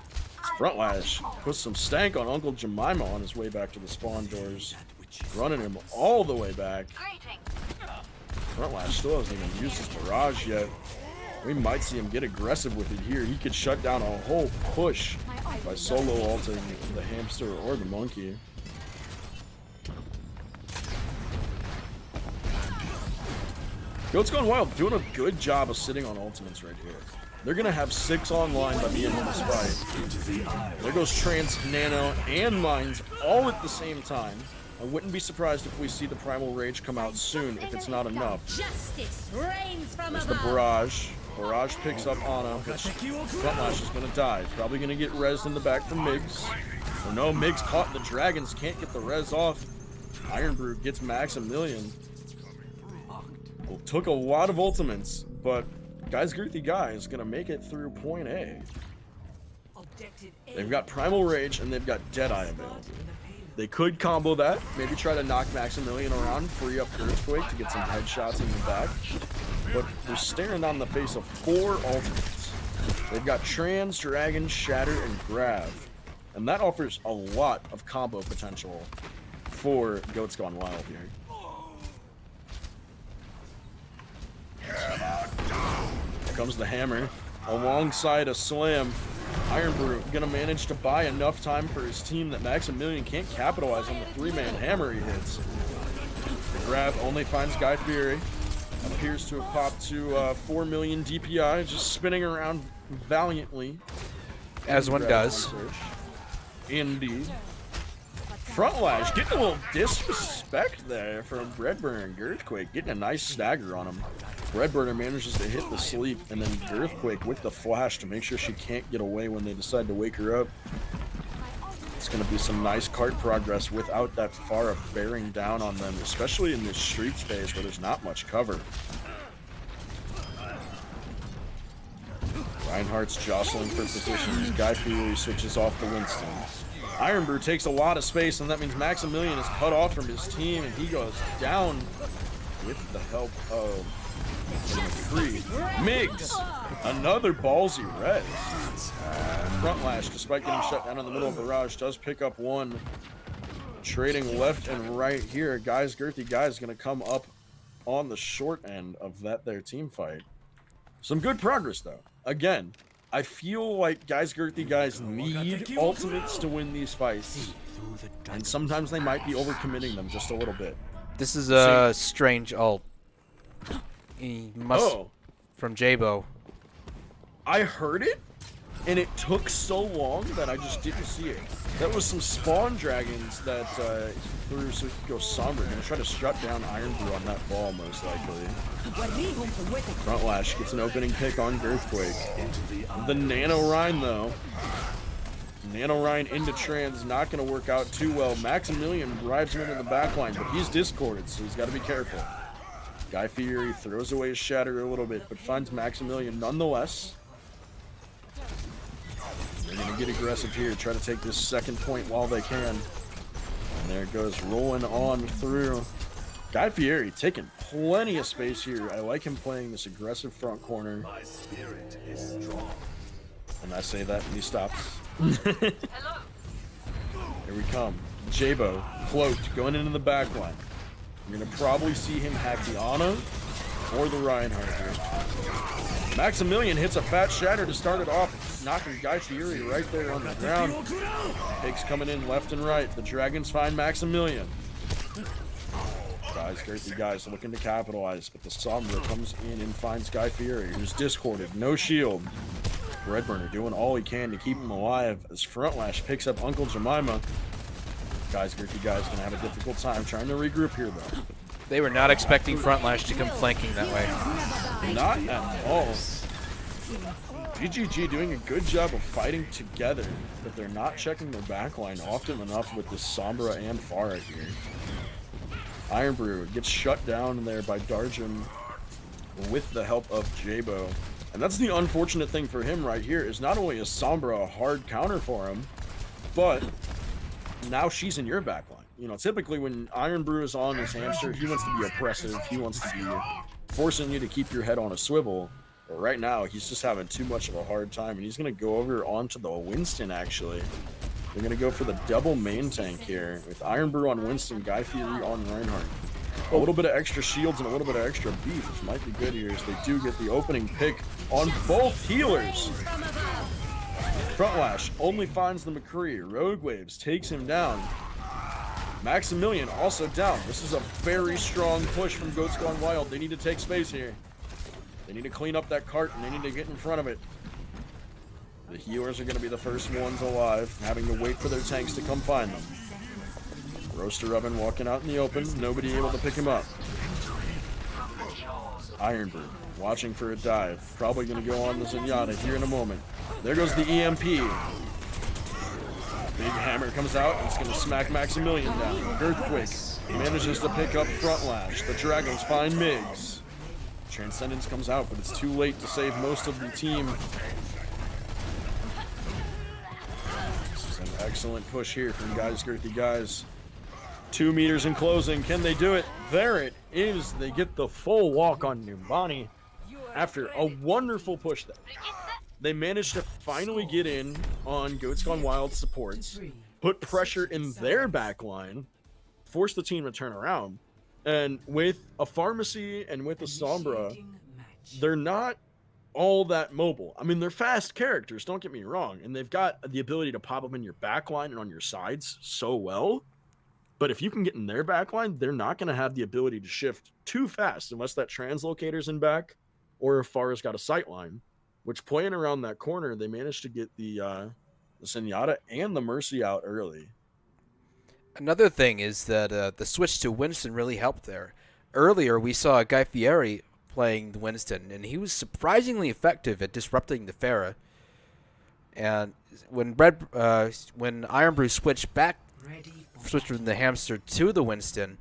Front Lash puts some stank on Uncle Jemima on his way back to the spawn doors, running him all the way back. Front Lash still hasn't even used his barrage yet. We might see him get aggressive with it here. He could shut down a whole push by solo ulting the hamster or the monkey. Goats Gone Wild doing a good job of sitting on ultimates right here. They're gonna have 6 online by the end of this fight. There goes Trance, Nano, and Mines all at the same time. I wouldn't be surprised if we see the Primal Rage come out soon if it's not enough. There's the Barrage. Barrage picks up Ana, but Frontlash is gonna die. Probably gonna get rezzed in the back from Migs. Oh no, Migs caught the Dragons, can't get the res off. Iron Brew gets Maximilian. Well, took a lot of ultimates, but Guys Girthy Guy is gonna make it through point A. They've got Primal Rage and they've got Deadeye available. They could combo that, maybe try to knock Maximilian around, free up Earthquake to get some headshots in the back. But they're staring down the face of 4 ultimates. They've got Trans, Dragon, Shatter, and Grav. And that offers a lot of combo potential for Goats Gone Wild here. Here comes the hammer alongside a slam. Iron Brew gonna manage to buy enough time for his team that Maximilian can't capitalize on the 3-man hammer he hits. The grab only finds Guy Fieri. Appears to have popped to 4 million DPI, just spinning around valiantly. As one does. Indeed. Frontlash getting a little disrespect there from Breadburner and Girthquake, getting a nice stagger on him. Breadburner manages to hit the sleep, and then Girthquake with the flash to make sure she can't get away when they decide to wake her up. It's going to be some nice card progress without that Pharah bearing down on them, especially in this street space where there's not much cover. Reinhardt's jostling for positions. Guy Fieri switches off the Winston. Iron Brew takes a lot of space, and that means Maximilian is cut off from his team, and he goes down with the help of McCree. Migs, another ballsy res. Frontlash, despite getting shut down in the middle of Barrage, does pick up one. Trading left and right here. Guys Girthy Guy is going to come up on the short end of their team fight. Some good progress, though. Again, I feel like Guys Girthy Guys need ultimates to win these fights. And sometimes they might be overcommitting them just a little bit. This is a strange ult. He must Oh. From Jabo. I heard it, and it took so long that I just didn't see it. That was some spawn dragons that he threw so he could go somber. Gonna try to shut down Iron Brew on that ball, most likely. Frontlash gets an opening pick on Girthquake. The Nano Rhine, though. Nano Rhine into Trans, not going to work out too well. Maximilian drives him into the backline, but he's discorded, so he's got to be careful. Guy Fieri throws away his Shatter a little bit, but finds Maximilian nonetheless. They're going to get aggressive here, try to take this second point while they can. And there it goes, rolling on through. Guy Fieri taking plenty of space here. I like him playing this aggressive front corner. My spirit is strong. And I say that and he stops. Here we come. Jabo, cloaked, going into the backline. You're going to probably see him hack the Ana or the Reinhardt here. Maximilian hits a fat Shatter to start it off, knocking Guy Fieri right there on the ground. Pigs coming in left and right. The Dragons find Maximilian. Guys, Girthy Guys looking to capitalize, but the Sombra comes in and finds Guy Fieri, who's discorded, no shield. Breadburner doing all he can to keep him alive as Frontlash picks up Uncle Jemima. Guys, Girthy Guys gonna have a difficult time trying to regroup here, though. They were not expecting Frontlash to come flanking that way. Not at all. GGG doing a good job of fighting together, but they're not checking their backline often enough with the Sombra and Pharah here. Iron Brew gets shut down there by Darjin with the help of Jabo. And that's the unfortunate thing for him right here, is not only is Sombra a hard counter for him, but now she's in your backline. You know, typically when Iron Brew is on his hamster, he wants to be oppressive, he wants to be forcing you to keep your head on a swivel. But right now, he's just having too much of a hard time, and he's going to go over onto the Winston, actually. They're going to go for the double main tank here, with Iron Brew on Winston, Guy Fieri on Reinhardt. A little bit of extra shields and a little bit of extra beef, which might be good here, as they do get the opening pick on both healers. Frontlash only finds the McCree. Rogue Waves takes him down. Maximilian also down. This is a very strong push from Goats Gone Wild. They need to take space here. They need to clean up that cart, and they need to get in front of it. The healers are going to be the first ones alive, having to wait for their tanks to come find them. Roaster Oven walking out in the open, nobody able to pick him up. Ironbird watching for a dive, probably going to go on the Zenyatta here in a moment. There goes the EMP. Big hammer comes out, and it's going to smack Maximilian down. Earthquake manages to pick up Front Lash. The Dragons find Migs. Transcendence comes out, but it's too late to save most of the team. This is an excellent push here from Guys Girthy Guys. 2 meters in closing. Can they do it? There it is. They get the full walk on Numbani after a wonderful push there. They managed to finally get in on Goats Gone Wild supports, put pressure in their back line, force the team to turn around. And with a Pharmacy and with a Sombra, they're not all that mobile. I mean, they're fast characters, don't get me wrong, and they've got the ability to pop up in your back line and on your sides so well. But if you can get in their back line, they're not going to have the ability to shift too fast unless that translocator's in back or if Farah's got a sight line. Which, playing around that corner, they managed to get the Zenyatta and the Mercy out early. Another thing is that the switch to Winston really helped there. Earlier, we saw Guy Fieri playing the Winston, and he was surprisingly effective at disrupting the Pharah. And when Iron Brew switched from the Hamster to the Winston,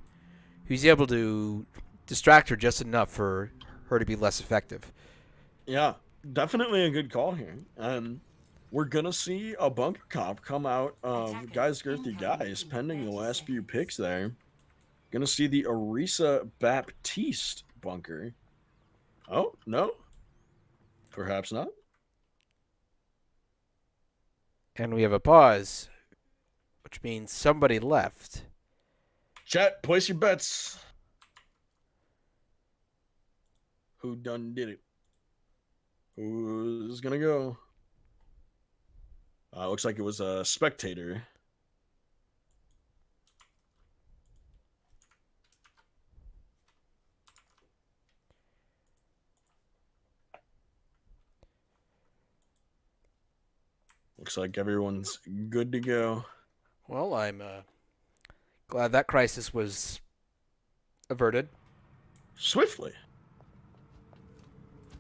he was able to distract her just enough for her to be less effective. Yeah, definitely a good call here. We're going to see a bunker comp come out of Guys Girthy Guys pending the last few picks there. Going to see the Orisa Baptiste bunker. Oh, no. Perhaps not. And we have a pause, which means somebody left. Chat, place your bets. Who done did it? Who's gonna go? Looks like it was a spectator. Looks like everyone's good to go. Well, I'm glad that crisis was averted. Swiftly.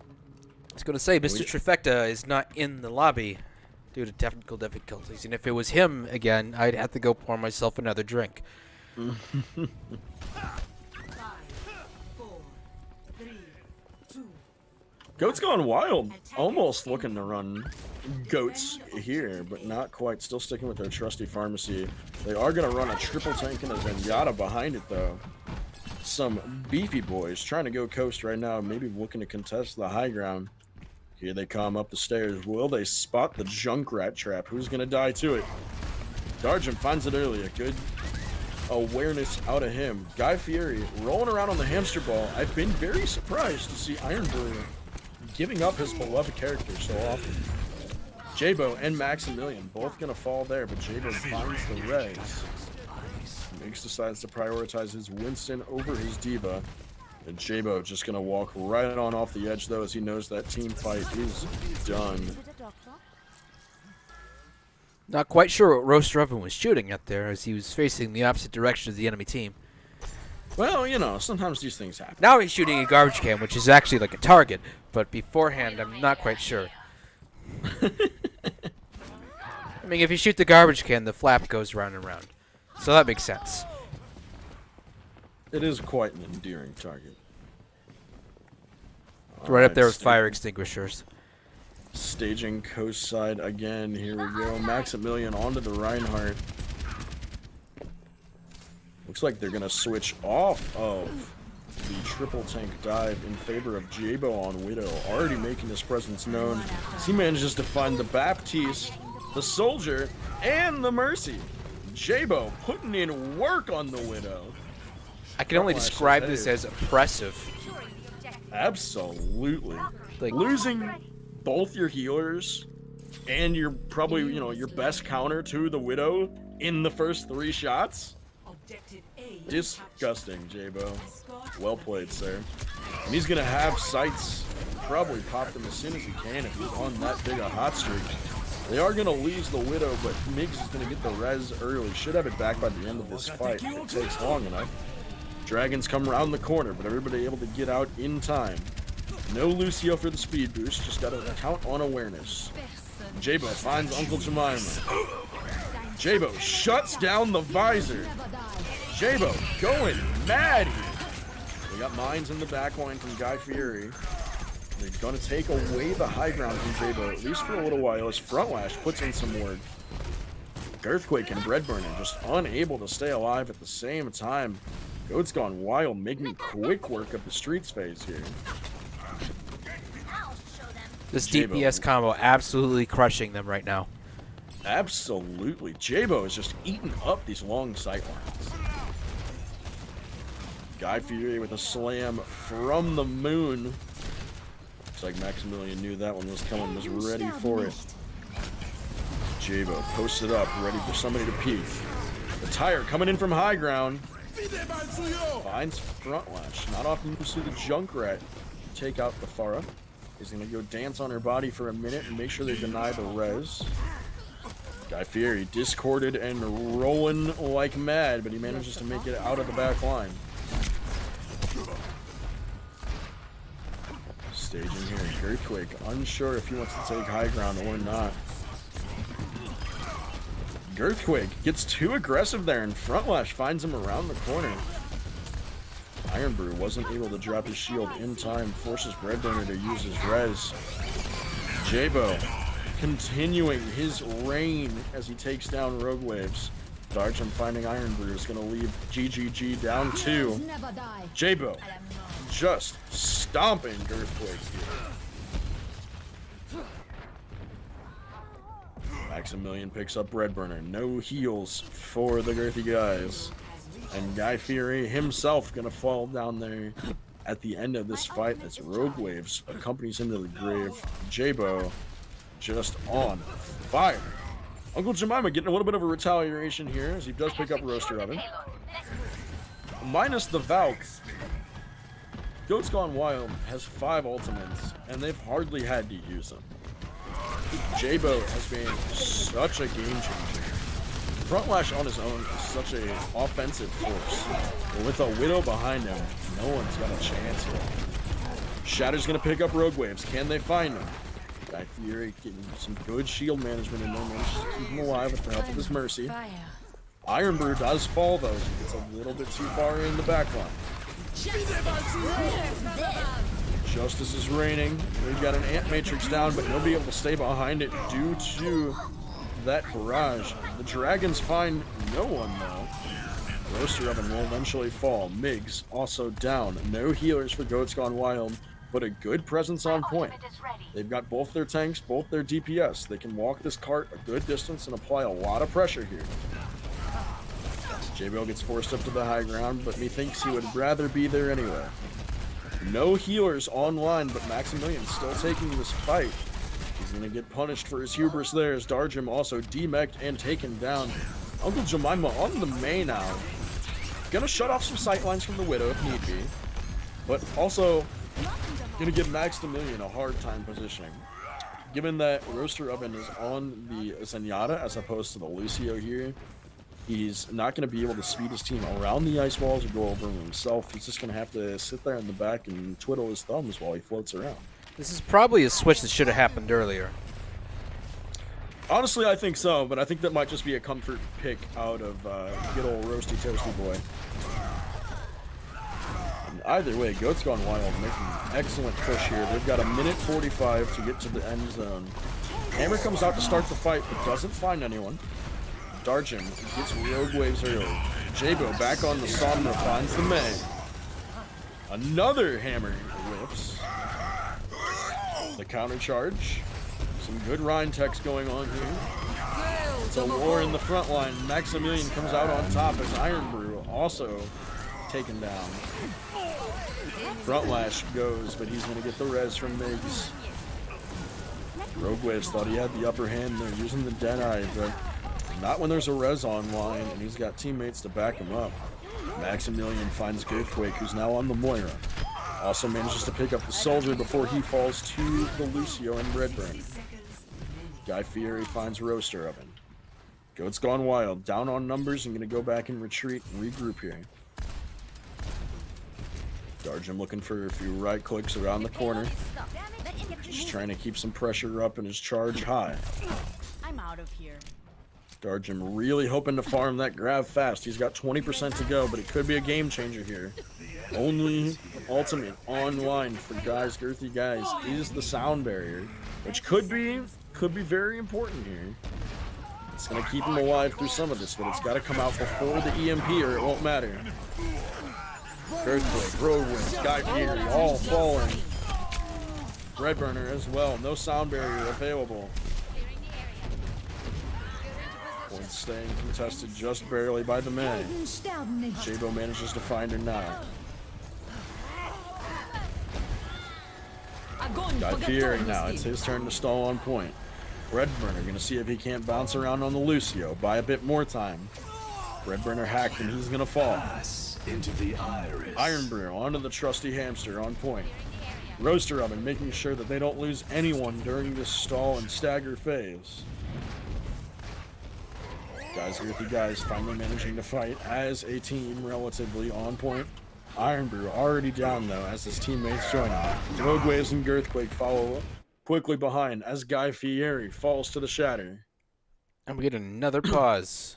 I was going to say, Mr. Trifecta is not in the lobby due to technical difficulties, and if it was him again, I'd have to go pour myself another drink. 5, 4, 3, 2. Goats Gone Wild almost looking to run Goats here, but not quite. Still sticking with their trusty Pharmacy. They are going to run a triple tank and a Zenyatta behind it, though. Some beefy boys trying to go coast right now, maybe looking to contest the high ground. Here they come up the stairs. Will they spot the Junkrat trap? Who's going to die to it? Darjum finds it early. A good awareness out of him. Guy Fieri rolling around on the hamster ball. I've been very surprised to see Ironbird giving up his beloved character so often. Jabo and Maximilian both going to fall there, but Jabo finds the res. Migs decides to prioritize his Winston over his Diva. And Jabo just going to walk right on off the edge, though, as he knows that team fight is done. Not quite sure what Roaster Oven was shooting at there, as he was facing the opposite direction of the enemy team. Well, you know, sometimes these things happen. Now he's shooting a garbage can, which is actually like a target, but beforehand, I'm not quite sure. I mean, if you shoot the garbage can, the flap goes round and round. So that makes sense. It is quite an endearing target. Right up there with fire extinguishers. Staging coast side again. Here we go. Maximilian onto the Reinhardt. Looks like they're going to switch off of the triple tank dive in favor of Jabo on Widow. Already making his presence known as he manages to find the Baptiste, the Soldier, and the Mercy. Jabo putting in work on the Widow. I can only describe this as oppressive. Absolutely. Like, losing both your healers and your probably, you know, your best counter to the Widow in the first 3 shots. Disgusting, Jabo. Well played, sir. And he's gonna have sights probably pop them as soon as he can if he's on that big a hot streak. They are going to lose the Widow, but Migs is going to get the res early. Should have it back by the end of this fight if it takes long enough. Dragons come around the corner, but everybody able to get out in time. No Lucio for the speed boost, just got to count on awareness. Jabo finds Uncle Jemima. Jabo shuts down the visor. Jabo going mad here. We got mines in the backline from Guy Fieri. They're going to take away the high ground from Jabo, at least for a little while, as Front Lash puts in some work. Earthquake and Breadburner just unable to stay alive at the same time. Goat's Gone Wild making quick work of the streets phase here. This Jabo. DPS combo absolutely crushing them right now. Absolutely. Jabo is just eating up these long sight lines. Guy Fieri with a slam from the moon. Looks like Maximilian knew that one was coming, was ready for it. Jabo posted up, ready for somebody to peek. The tire coming in from high ground. Finds Front Lash. Not often you see the Junkrat take out the Farah. He's going to go dance on her body for a minute and make sure they deny the res. Guy Fieri discorded and rolling like mad, but he manages to make it out of the back line. Staging here, Earthquake, unsure if he wants to take high ground or not. Earthquake gets too aggressive there, and Front Lash finds him around the corner. Iron Brew wasn't able to drop his shield in time, forces Breadburner to use his res. Jabo continuing his reign as he takes down Rogue Waves. Darcham finding Iron Brew is going to leave GGG down 2. Jabo just stomping Earthquake here. Maximilian picks up Breadburner. No heals for the Girthy guys. And Guy Fieri himself gonna fall down there at the end of this fight as Rogue Waves accompanies him to the grave. Jabo just on fire. Uncle Jemima getting a little bit of a retaliation here as he does pick up Roaster Oven. Minus the Valk. Goat's Gone Wild has 5 ultimates, and they've hardly had to use them. Jabo has been such a game changer. Front Lash on his own is such an offensive force. But with a Widow behind him, no one's got a chance here. Shatter's going to pick up Rogue Waves. Can they find him? Guy Fieri getting some good shield management and no manages to keep him alive with the help of his Mercy. Iron Brew does fall though. He gets a little bit too far in the back line. Justice is reigning. We've got an Ant Matrix down, but nobody able to stay behind it due to that barrage. The Dragons find no one though. Roaster Oven will eventually fall. Migs also down. No healers for Goat's Gone Wild, but a good presence on point. They've got both their tanks, both their DPS. They can walk this cart a good distance and apply a lot of pressure here. Jabo gets forced up to the high ground, but methinks he would rather be there anyway. No healers online, but Maximilian's still taking this fight. He's going to get punished for his hubris there as Darjim also demeched and taken down. Uncle Jemima on the main now. Going to shut off some sightlines from the Widow if need be, but also going to give Maximilian a hard time positioning. Given that Roaster Oven is on the Zenyatta as opposed to the Lucio here, he's not going to be able to speed his team around the ice walls or go over them himself. He's just going to have to sit there in the back and twiddle his thumbs while he floats around. This is probably a switch that should have happened earlier. Honestly, I think so, but I think that might just be a comfort pick out of good old Roasty Toasty Boy. And either way, Goat's Gone Wild making an excellent push here. They've got 1:45 to get to the end zone. Hammer comes out to start the fight, but doesn't find anyone. Darjin gets Rogue Waves early. Jabo back on the Sombra finds the May. Another Hammer whips. The counter charge. Some good Rhine techs going on here. It's a war in the front line. Maximilian comes out on top as Iron Brew also taken down. Front Lash goes, but he's going to get the res from Migs. Rogue Waves thought he had the upper hand there using the Deadeye, but not when there's a res online and he's got teammates to back him up. Maximilian finds Earthquake, who's now on the Moira. Also manages to pick up the soldier before he falls to the Lucio and Redburn. Guy Fieri finds Roaster Oven. Goat's gone wild. Down on numbers and going to go back and retreat and regroup here. Darjum looking for a few right clicks around the corner. Just trying to keep some pressure up and his charge high. I'm out of here. Darjum really hoping to farm that grab fast. He's got 20% to go, but it could be a game changer here. Only ultimate online for guys, girthy guys, is the sound barrier, which could be very important here. It's gonna keep him alive through some of this, but it's gotta come out before the EMP or it won't matter. Earthquake, Roadwind, Guy Fieri, all falling. Redburner as well, no sound barrier available. Points staying contested just barely by the man. Jabo manages to find her now. Guy Fieri now, it's his turn to stall on point. Redburner gonna see if he can't bounce around on the Lucio, buy a bit more time. Redburner hacked and he's gonna fall. Into the iris. Ironbrew onto the trusty hamster on point. Roaster Oven making sure that they don't lose anyone during this stall and stagger phase. Guys, girthy guys finally managing to fight as a team relatively on point. Ironbrew already down though as his teammates join him. Rogue Waves and Girthquake follow quickly behind as Guy Fieri falls to the shatter. And we get another pause.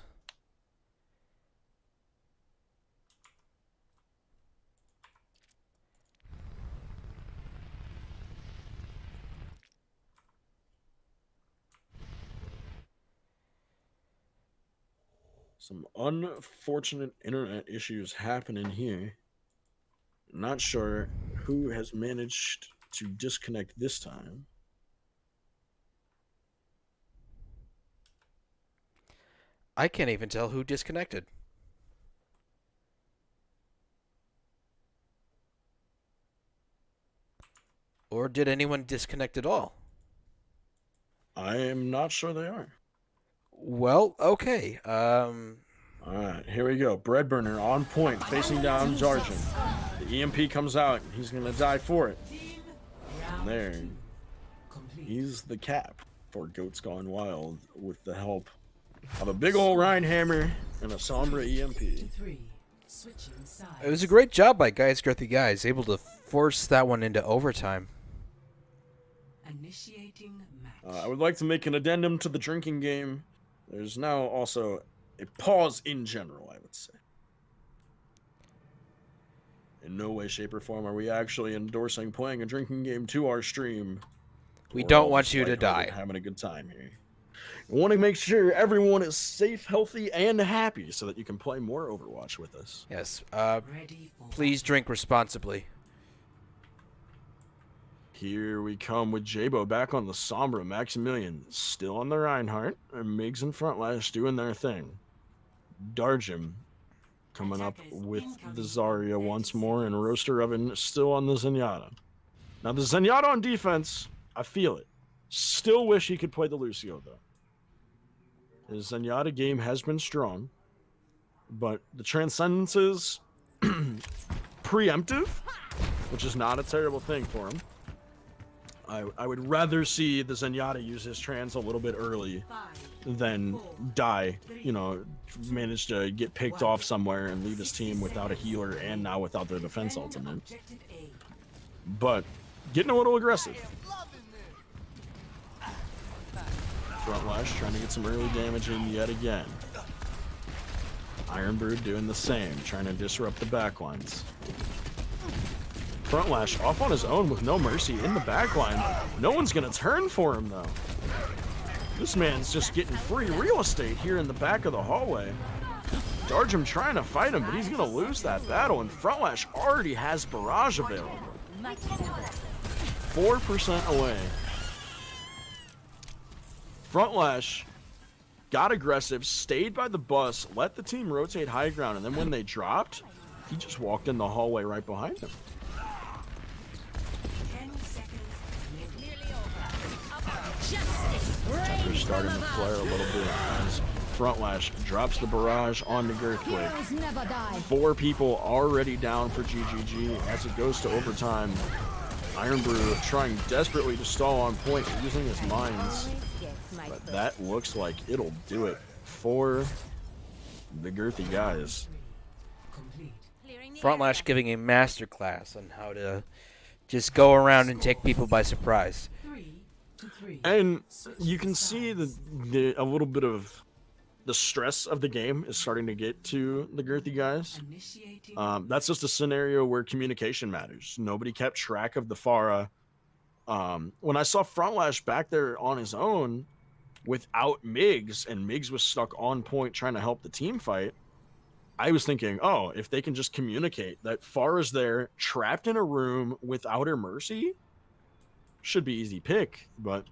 Some unfortunate internet issues happening here. Not sure who has managed to disconnect this time. I can't even tell who disconnected. Or did anyone disconnect at all? I am not sure they are. Well, okay. Alright, here we go. Breadburner on point, facing down Jarjan. The EMP comes out, and he's gonna die for it. And there. He's the cap for Goats Gone Wild with the help of a big ol' Rhinehammer and a Sombra EMP. It was a great job by Guys Girthy Guys, able to force that one into overtime. Initiating match. I would like to make an addendum to the drinking game. There's now also a pause in general, I would say. In no way, shape, or form are we actually endorsing playing a drinking game to our stream. We We're don't all want just you to lighthearted, die. having a good time here. We want to make sure everyone is safe, healthy, and happy so that you can play more Overwatch with us. Yes. Please drink responsibly. Here we come with Jabo back on the Sombra. Maximilian still on the Reinhardt. And Migs and Frontlash doing their thing. Darjum coming up with the Zarya once more. And Roaster Oven still on the Zenyatta. Now the Zenyatta on defense, I feel it. Still wish he could play the Lucio though. His Zenyatta game has been strong. But the Transcendence is preemptive, which is not a terrible thing for him. I would rather see the Zenyatta use his trans a little bit early than die, you know, manage to get picked off somewhere and leave his team without a healer and now without their defense ultimate. But getting a little aggressive. Frontlash trying to get some early damage in yet again. Ironbrew doing the same, trying to disrupt the backlines. Frontlash off on his own with no mercy in the backline. No one's gonna turn for him though. This man's just getting free real estate here in the back of the hallway. Darjum trying to fight him, but he's gonna lose that battle, and Frontlash already has Barrage available. 4% away. Frontlash got aggressive, stayed by the bus, let the team rotate high ground, and then when they dropped, he just walked in the hallway right behind them. They're starting to flare a little bit as Frontlash drops the barrage onto Girthquake. Heroes never die. 4 people already down for GGG as it goes to overtime. Iron Brew trying desperately to stall on point using his mines. But that looks like it'll do it for the Girthy guys. Frontlash giving a masterclass on how to just go around and take people by surprise. And you can see a little bit of the stress of the game is starting to get to the Girthy guys. That's just a scenario where communication matters. Nobody kept track of the Pharah. When I saw Frontlash back there on his own without Migs, and Migs was stuck on point trying to help the team fight, I was thinking, oh, if they can just communicate that Pharah's there, trapped in a room without her mercy, should be easy pick, but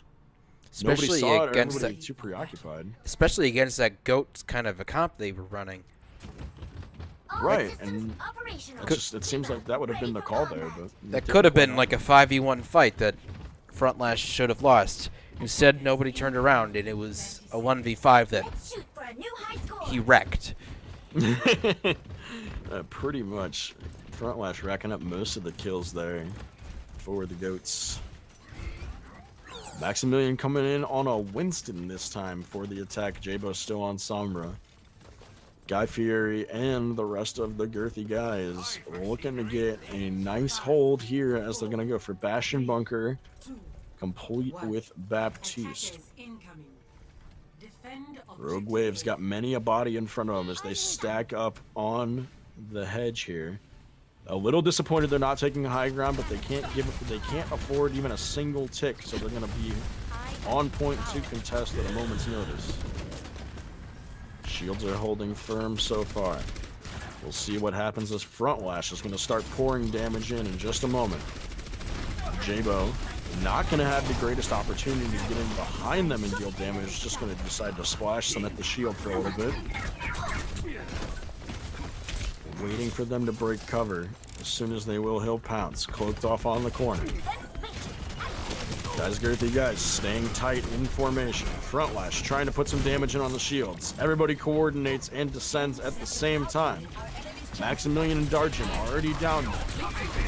nobody Especially saw it, or against everybody that, too preoccupied. especially against that goat kind of a comp they were running. Right, and it seems like that would have been the call there. But That could have been like a 5v1 fight that Frontlash should have lost. Instead, nobody turned around, and it was a 1v5 that he wrecked. Pretty much. Frontlash racking up most of the kills there for the goats. Maximilian coming in on a Winston this time for the attack. Jabo still on Sombra. Guy Fieri and the rest of the Girthy guys looking to get a nice hold here as they're going to go for Bastion Bunker, complete with Baptiste. Rogue Wave's got many a body in front of them as they stack up on the hedge here. A little disappointed they're not taking high ground, but they can't afford even a single tick, so they're going to be on point to contest at a moment's notice. Shields are holding firm so far. We'll see what happens as Frontlash is going to start pouring damage in just a moment. Jabo not going to have the greatest opportunity to get in behind them and deal damage. Just going to decide to splash some at the shield for a little bit. Waiting for them to break cover. As soon as they will, he'll pounce. Cloaked off on the corner. Guys, Girthy guys, staying tight in formation. Frontlash trying to put some damage in on the shields. Everybody coordinates and descends at the same time. Maximilian and Darjan already down there.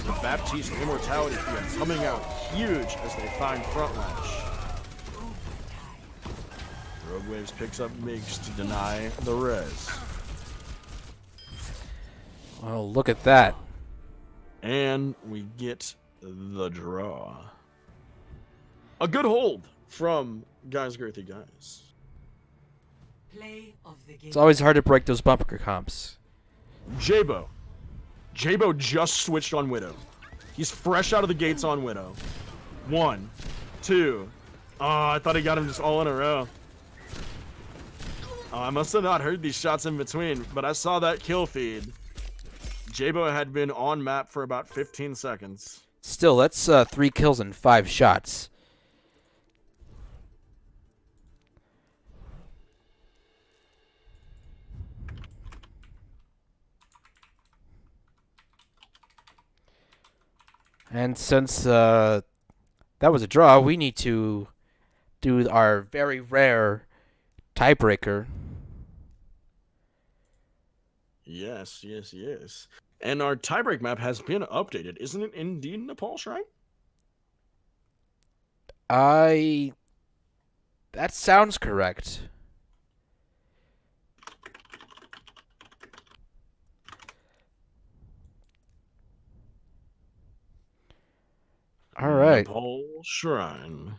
The Baptiste Immortality field coming out huge as they find Frontlash. Rogue Waves picks up Migs to deny the res. Well, look at that. And we get the draw. A good hold from Guys Girthy guys. It's always hard to break those bumper comps. Jabo. Jabo just switched on Widow. He's fresh out of the gates on Widow. 1, 2. Oh, I thought he got him just all in a row. Oh, I must have not heard these shots in between, but I saw that kill feed. Jabo had been on map for about 15 seconds. Still, that's 3 kills and 5 shots. And since that was a draw, we need to do our very rare tiebreaker. Yes, yes, yes. And our tiebreak map has been updated. Isn't it indeed Nepal Shrine? That sounds correct. All right. Nepal Shrine.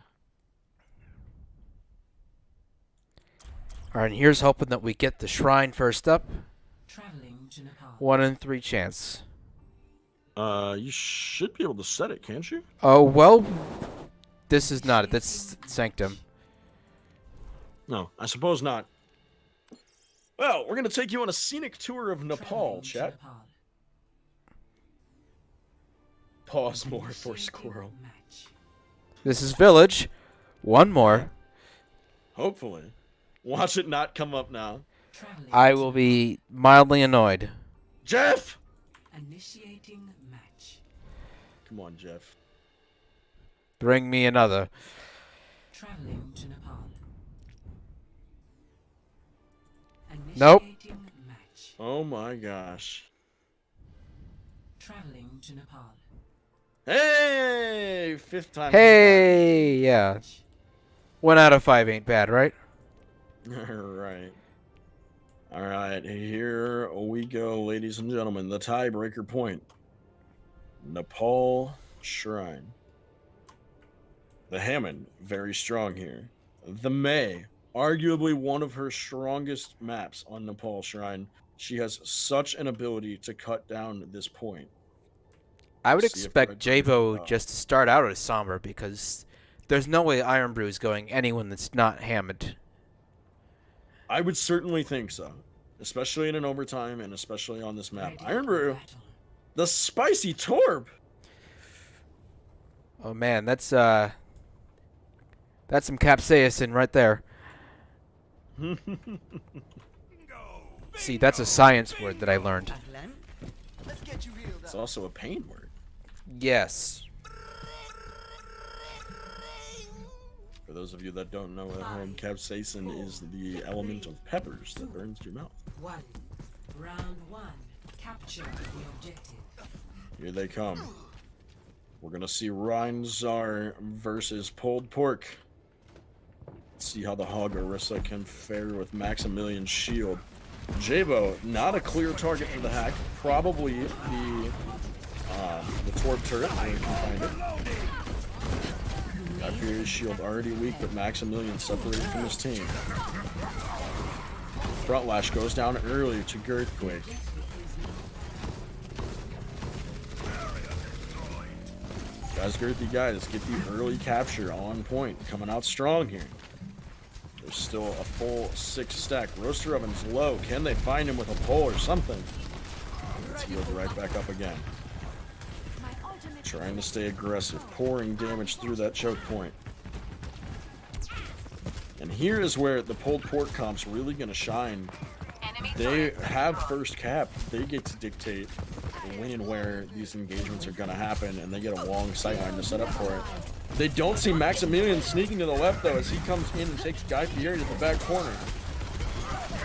All right, and here's hoping that we get the shrine first up. Traveling to Nepal. 1 in 3 chance. You should be able to set it, can't you? Oh, well, this is not it. That's Sanctum. No, I suppose not. Well, we're going to take you on a scenic tour of Nepal, chat. Pause more for Squirrel. This is Village. 1 more. Hopefully. Watch it not come up now. I will be mildly annoyed. Jeff! Initiating match. Come on, Jeff. Bring me another. Traveling to Nepal. Nope. Initiating match. Oh my gosh. Traveling to Nepal. Hey! 5th time. Hey, yeah. 1 out of 5 ain't bad, right? Right. Alright, here we go, ladies and gentlemen. The tiebreaker point. Nepal Shrine. The Hammond, very strong here. The May, arguably one of her strongest maps on Nepal Shrine. She has such an ability to cut down this point. I would See if expect Redbird can Jabo go. just to start out as Somber because there's no way Iron Brew is going anyone that's not Hammond. I would certainly think so. Especially in an overtime and especially on this map. Ready Iron for Brew, battle. the spicy Torb. Oh man, that's some capsaicin right there. See, that's a science word that I learned. It's also a pain word. Yes. For those of you that don't know at home, capsaicin is the element of peppers that burns your mouth. One. Round one. Capture the objective. Here they come. We're gonna see Rheinzar versus Pulled Pork. Let's see how the Hog Orisa can fare with Maximilian's shield. Jabo, not a clear target for the hack. Probably the Torb turret, where you can find it. Guy Fury's shield already weak, but Maximilian separated from his team. Front lash goes down early to Girthquake. Guys, Girthy guys, get the early capture on point. Coming out strong here. There's still a full 6 stack. Roaster Oven's low. Can they find him with a pole or something? It's healed right back up again. Trying to stay aggressive, pouring damage through that choke point. And here is where the Pulled Pork comp's really going to shine. They have first cap. They get to dictate when and where these engagements are going to happen, and they get a long sightline to set up for it. They don't see Maximilian sneaking to the left, though, as he comes in and takes Guy Fieri to the back corner.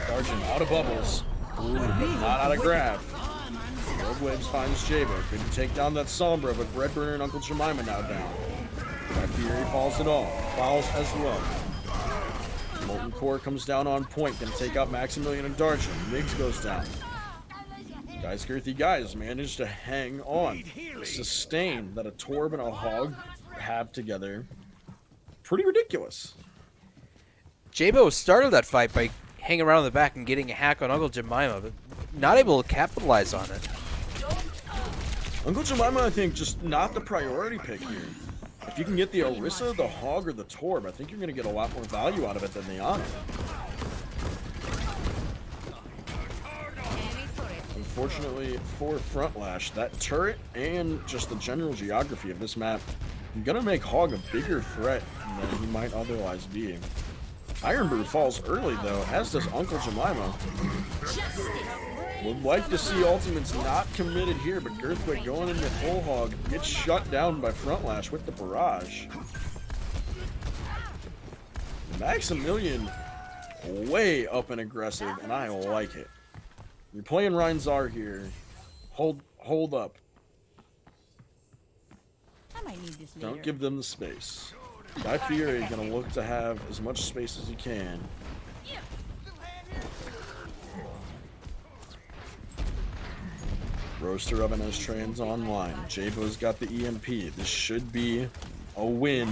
Darjan out of bubbles. Ooh, but not out of grab. Rogue Waves finds Jabo. Couldn't take down that Sombra, but Breadburner and Uncle Jemima now down. Guy Fieri falls it all. Falls as well. Molten Core comes down on point. Gonna take out Maximilian and Darjan. Miggs goes down. Guys, Girthy guys managed to hang on. Sustain that a Torb and a Hog have together. Pretty ridiculous. Jabo started that fight by hanging around in the back and getting a hack on Uncle Jemima, but not able to capitalize on it. Uncle Jemima, I think, just not the priority pick here. If you can get the Orisa, the Hog, or the Torb, I think you're going to get a lot more value out of it than the Ana. Unfortunately for Front Lash, that turret and just the general geography of this map going to make Hog a bigger threat than he might otherwise be. Iron Brew falls early, though, as does Uncle Jemima. Would like to see Ultimates not committed here, but Girthquake going in with Full Hog gets shut down by Front Lash with the barrage. Maximilian way up and aggressive, and I like it. You're playing Rheinzar here. Hold up. I might need this later. Don't give them the space. Guy Fieri gonna look to have as much space as he can. Roaster Oven has trans online. Jabo's got the EMP. This should be a win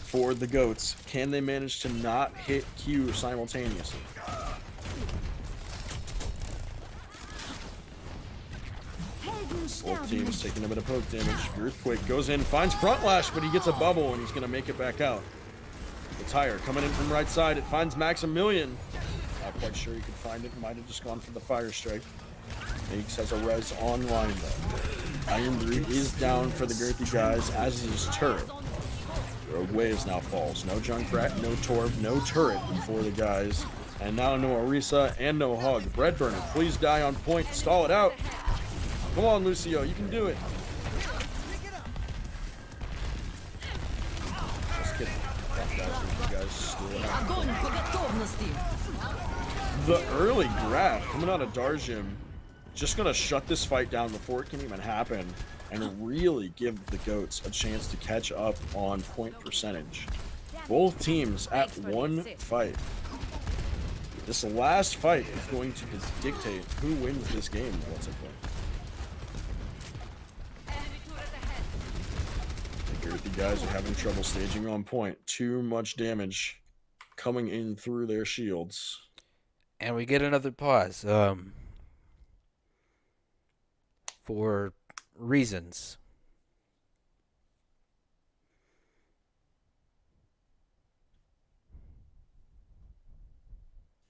for the Goats. Can they manage to not hit Q simultaneously? Both teams taking a bit of poke damage. Girthquake goes in, finds Front Lash, but he gets a bubble and he's going to make it back out. The tire coming in from right side. It finds Maximilian. Not quite sure he could find it. Might have just gone for the fire strike. Meeks has a res online though. Iron Brew is down for the Girthy guys, as is turret. Rogue Waves now falls. No Junkrat, no Torb, no turret for the guys. And now no Orisa and no Hog. Breadburner, please die on point. Stall it out. Come on, Lucio, you can do it. Just kidding. That guy's guys still have the early grab coming out of Darjim. Just going to shut this fight down before it can even happen and really give the GOATs a chance to catch up on point percentage. Both teams at one fight. This last fight is going to dictate who wins this game, ultimately. The Girthy guys are having trouble staging on point. Too much damage coming in through their shields. And we get another pause. For reasons.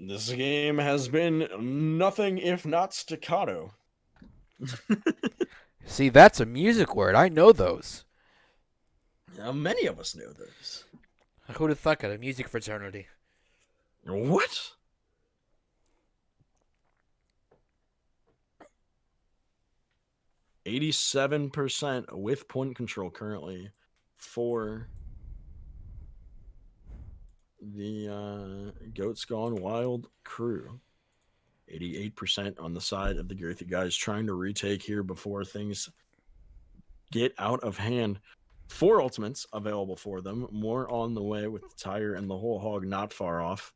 This game has been nothing if not staccato. See, that's a music word. I know those. Now, many of us know those. Who'd have thought of a music fraternity? What? %87% with point control currently for the Goats Gone Wild crew. 88% on the side of the Girthy guys trying to retake here before things get out of hand. 4 ultimates available for them. More on the way with the Tire and the Whole Hog not far off.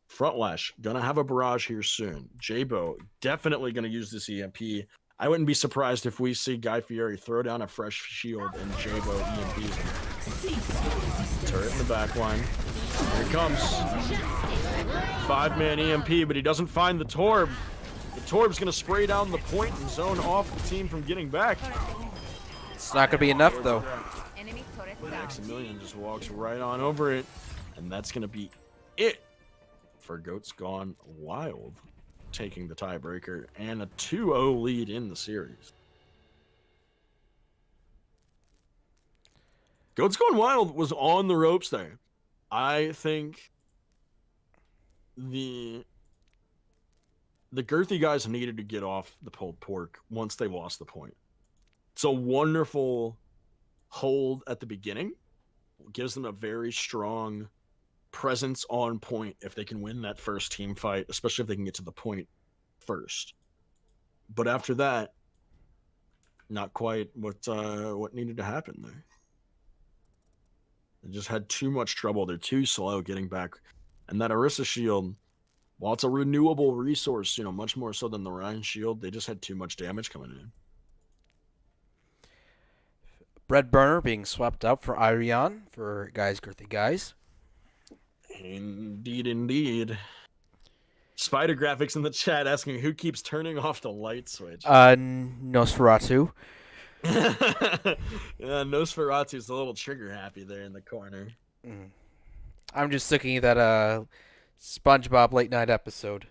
Front Lash gonna have a barrage here soon. J-Bo definitely gonna use this EMP. I wouldn't be surprised if we see Guy Fieri throw down a fresh shield and J-Bo EMPs him. Turret in the back line. Here it comes. 5-man EMP, but he doesn't find the Torb. The Torb's going to spray down the point and zone off the team from getting back. It's not going to be enough, though. Maximilian just walks right on over it, and that's going to be it for Goats Gone Wild, taking the tiebreaker and a 2-0 lead in the series. Goats Gone Wild was on the ropes there. I think the Girthy guys needed to get off the pulled pork once they lost the point. It's a wonderful hold at the beginning. It gives them a very strong presence on point if they can win that first team fight, especially if they can get to the point first. But after that, not quite what needed to happen there. They just had too much trouble. They're too slow getting back. And that Orisa shield, while it's a renewable resource, much more so than the Rhine shield, they just had too much damage coming in. Bread Burner being swapped out for Irion for Girthy guys. Indeed, indeed. Spider Graphics in the chat asking who keeps turning off the light switch. Nosferatu. Yeah, Nosferatu's a little trigger happy there in the corner. I'm just thinking of that SpongeBob late night episode.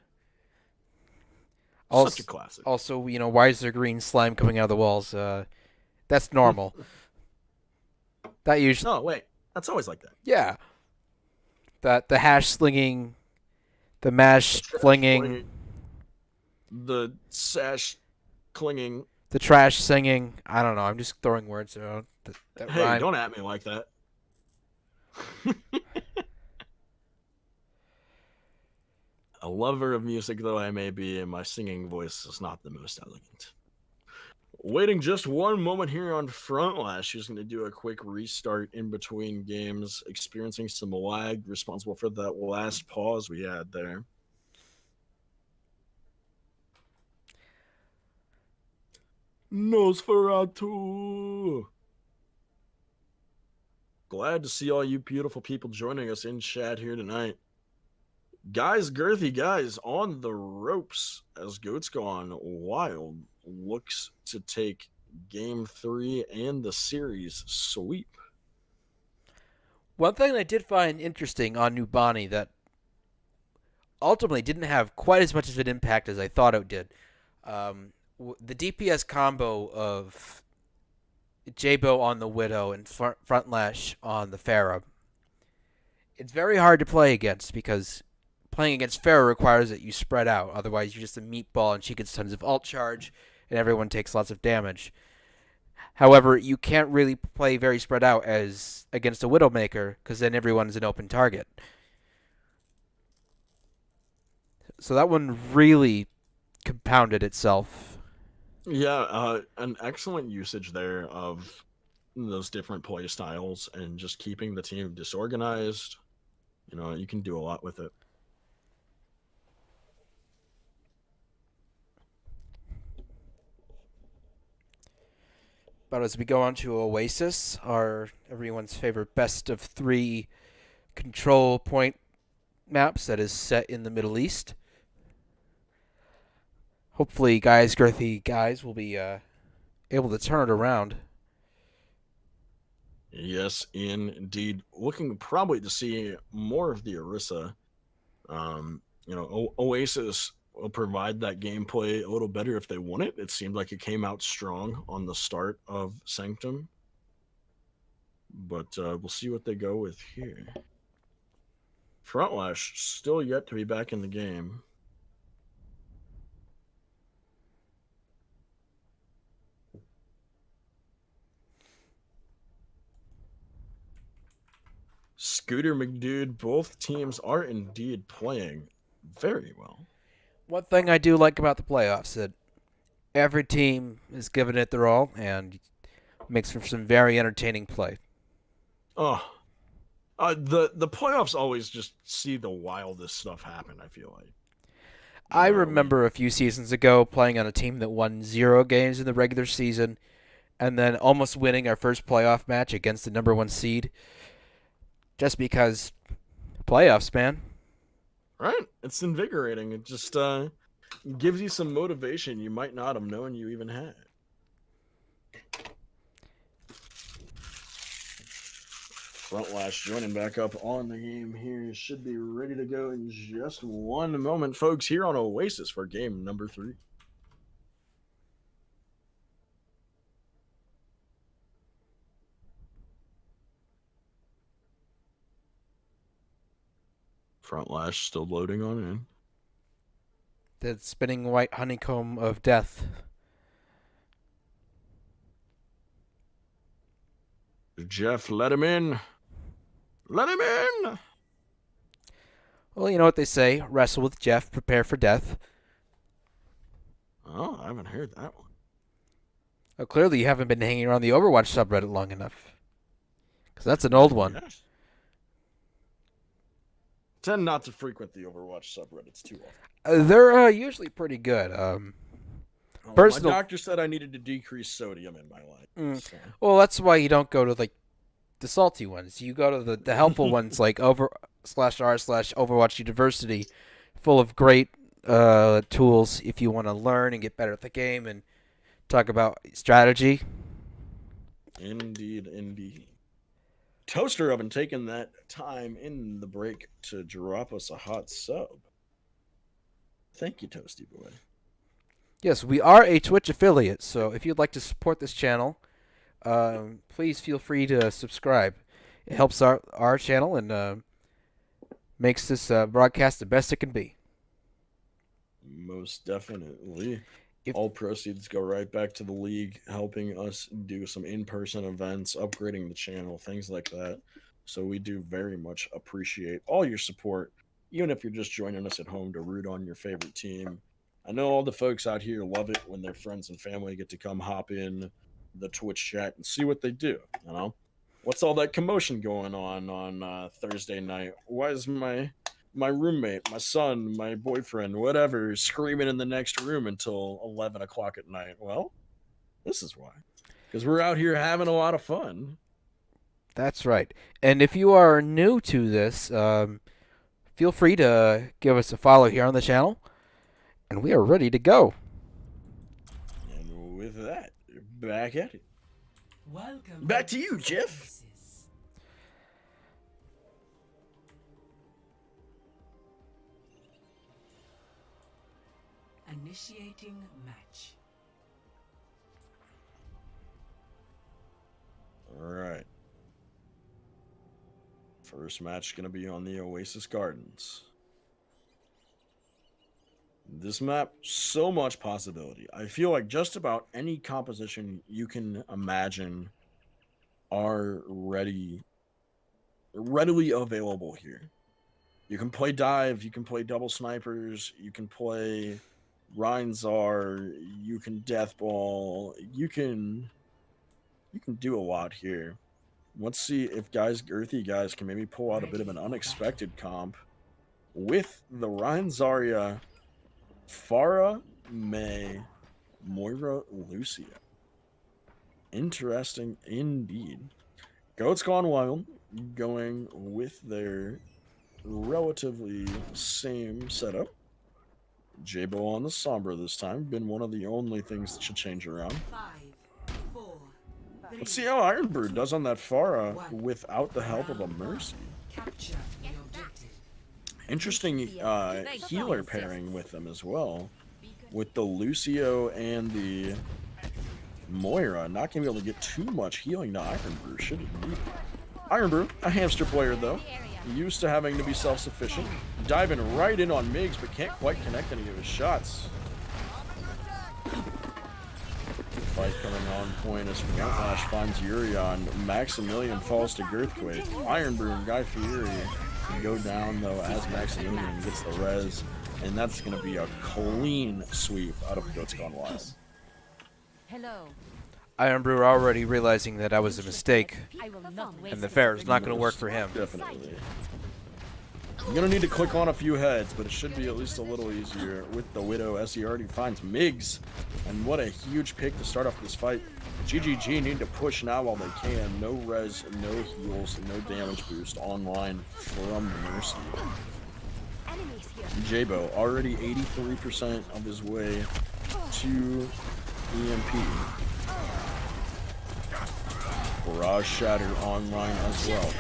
Such a classic. Also, why is there green slime coming out of the walls? That's normal. That usually. No, wait. That's always like that. Yeah. The hash slinging, the mash flinging, the sash clinging, the trash singing. I don't know. I'm just throwing words around. That hey, rhyme. Don't at me like that. A lover of music though I may be, and my singing voice is not the most elegant. Waiting just one moment here on Front Lash. She's going to do a quick restart in between games, experiencing some lag, responsible for that last pause we had there. Nosferatu! Glad to see all you beautiful people joining us in chat here tonight. Guys, Girthy guys, on the ropes as Goats Gone Wild looks to take Game 3 and the series sweep. One thing I did find interesting on Nubani that ultimately didn't have quite as much of an impact as I thought it did. The DPS combo of J-Bo on the Widow and Front Lash on the Pharah. It's very hard to play against because playing against Pharah requires that you spread out. Otherwise, you're just a meatball and she gets tons of ult charge and everyone takes lots of damage. However, you can't really play very spread out as against a Widowmaker because then everyone's an open target. So that one really compounded itself. Yeah, an excellent usage there of those different play styles and just keeping the team disorganized. You know, you can do a lot with it. But as we go on to Oasis, our everyone's favorite best of 3 control point maps that is set in the Middle East. Hopefully, girthy guys will be able to turn it around. Yes, indeed. Looking probably to see more of the Orisa. You know, Oasis will provide that gameplay a little better if they want it. It seemed like it came out strong on the start of Sanctum. But we'll see what they go with here. Frontlash still yet to be back in the game. Scooter McDude, both teams are indeed playing very well. One thing I do like about the playoffs that every team is giving it their all and makes for some very entertaining play. Oh, the playoffs always just see the wildest stuff happen. I feel like. I remember a few seasons ago playing on a team that won 0 games in the regular season and then almost winning our first playoff match against the number 1 seed. Just because playoffs, man. Right? It's invigorating. It just gives you some motivation you might not have known you even had. Frontlash joining back up on the game here. Should be ready to go in just one moment, folks, here on Oasis for game number 3. Frontlash still loading on in. The spinning white honeycomb of death. Jeff, let him in. Let him in. Well, you know what they say, wrestle with Jeff, prepare for death. Oh, I haven't heard that one. Oh, clearly you haven't been hanging around the Overwatch subreddit long enough. Because that's an old one. Yes. Tend not to frequent the Overwatch subreddits too often. They're usually pretty good. Personal... My doctor said I needed to decrease sodium in my life. So. Well, that's why you don't go to like the salty ones. You go to the helpful ones like over/r/Overwatch University, full of great tools if you want to learn and get better at the game and talk about strategy. Indeed, indeed. Toaster Oven taking that time in the break to drop us a hot sub. Thank you, Toasty Boy. Yes, we are a Twitch affiliate, so if you'd like to support this channel, please feel free to subscribe. It helps our channel and makes this broadcast the best it can be. Most definitely. All proceeds go right back to the league, helping us do some in-person events, upgrading the channel, things like that. So we do very much appreciate all your support, even if you're just joining us at home to root on your favorite team. I know all the folks out here love it when their friends and family get to come hop in the Twitch chat and see what they do, you know? What's all that commotion going on Thursday night? Why is my roommate, my son, my boyfriend, whatever, screaming in the next room until 11 o'clock at night? Well, this is why. Because we're out here having a lot of fun. That's right. And if you are new to this, feel free to give us a follow here on the channel. And we are ready to go. And with that, back at it. Welcome Back to you, Jeff. Oasis. Initiating match. All right. First match going to be on the Oasis Gardens. This map, so much possibility. I feel like just about any composition you can imagine are readily available here. You can play dive, you can play double snipers, you can play Reinzar, you can deathball, you can do a lot here. Let's see if earthy guys can maybe pull out a bit of an unexpected comp with the Reinzaria, Farah, May, Moira, Lucia. Interesting indeed. Goats Gone Wild going with their relatively same setup. Jabo on the Sombra this time. Been one of the only things that should change around. 5, 4, Let's see how Ironbird does on that Farah without the help of a Mercy. capture the objective. Interesting healer pairing with them as well. With the Lucio and the Moira. Not going to be able to get too much healing to Ironbrew, should it need. Ironbrew, a hamster player though. Used to having to be self-sufficient. Diving right in on Migs, but can't quite connect any of his shots. Fight coming on point as Flash finds Urion. Maximilian falls to Girthquake. Ironbrew and Guy Fieri can go down though as Maximilian gets the res. And that's going to be a clean sweep out of Goats Gone Wild. Hello. Ironbrew already realizing that was a mistake, I will not and the fair is not going to work for him. Definitely. You're going to need to click on a few heads, but it should be at least a little easier with the Widow as he already finds Migs. And what a huge pick to start off this fight. GGG need to push now while they can. No res, no heals, no damage boost online from the Mercy. Jabo already 83% of his way to EMP. Barrage Shatter online as well.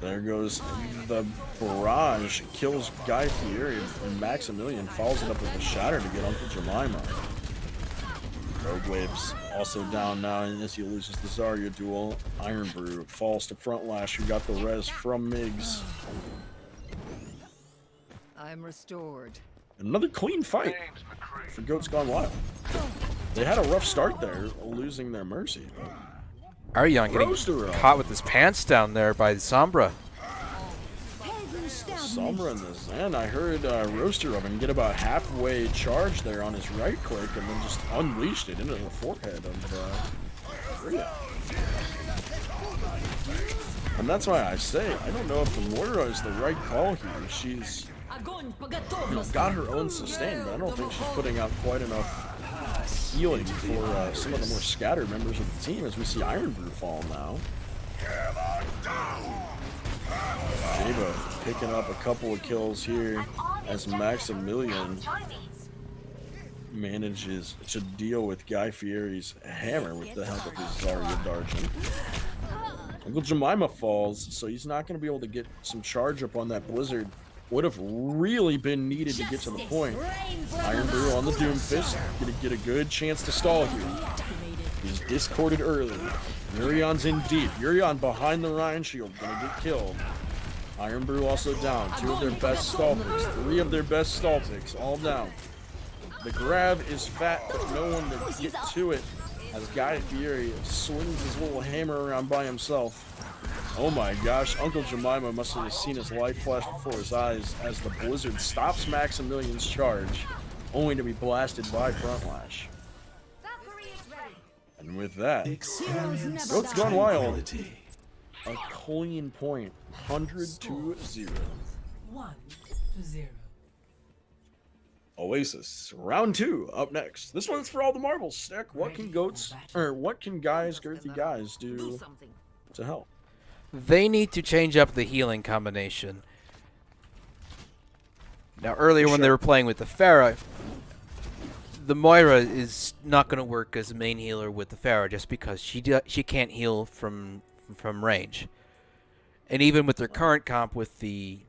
There goes the Barrage, kills Guy Fieri, and Maximilian follows it up with a Shatter to get Uncle Jemima. Rogue Waves also down now, and as he loses the Zarya duel, Ironbrew falls to Front Lash, who got the res from Migs. I'm restored. Another clean fight for Goats Gone Wild. They had a rough start there, losing their Mercy. Aryon getting caught with his pants down there by Sombra. Sombra and the Zen. I heard Roaster Oven get about halfway charged there on his right click and then just unleashed it into the forehead of Rhea. And that's why I say, I don't know if the Moira is the right call here. She's got her own sustain, but I don't think she's putting out quite enough healing for some of the more scattered members of the team as we see Ironbrew fall now. Jabo picking up a couple of kills here as Maximilian manages to deal with Guy Fieri's hammer with the help of his Zarya Darjan. Uncle Jemima falls, so he's not going to be able to get some charge up on that Blizzard. Would have really been needed to get to the point. Ironbrew on the Doomfist, gonna get a good chance to stall here. He's discorded early. Urion's in deep. Urion behind the Ryan Shield, gonna get killed. Ironbrew also down. 2 of their best stall picks, 3 of their best stall picks, all down. The grab is fat, but no one to get to it as Guy Fieri swings his little hammer around by himself. Oh my gosh, Uncle Jemima must have seen his life flash before his eyes as the Blizzard stops Maximilian's charge, only to be blasted by Front Lash. And with that, Goats Gone Wild, a clean point, 100-0. 1-0. Oasis, round 2, up next. This one's for all the marbles. Stick. What can girthy guys do to help? They need to change up the healing combination. Now, earlier when they were playing with the Pharah, the Moira is not going to work as a main healer with the Pharah just because she can't heal from range. And even with their current comp with the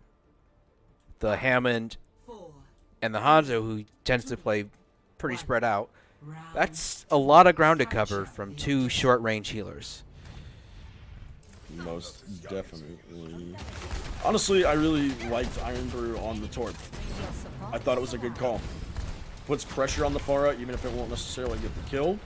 Hammond and the Hanzo, who tends to play pretty spread out, that's a lot of ground to cover from 2 short-range healers. Most definitely. Honestly, I really liked Iron Brew on the Torp. I thought it was a good call. Puts pressure on the Pharah, even if it won't necessarily get the kill.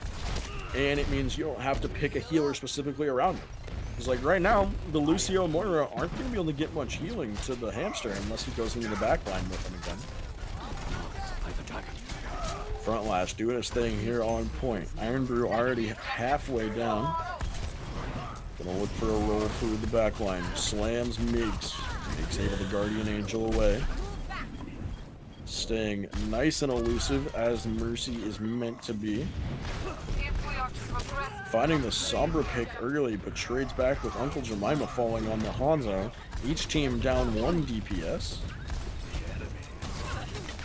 And it means you don't have to pick a healer specifically around it. Because like right now, the Lucio and Moira aren't going to be able to get much healing to the hamster unless he goes into the backline with them again. Front lash doing his thing here on point. Iron Brew already halfway down. Gonna look for a roll through the backline. Slams Migs. Takes able the Guardian Angel away. Staying nice and elusive as Mercy is meant to be. Finding the Sombra pick early, but trades back with Uncle Jemima falling on the Hanzo. Each team down 1 DPS.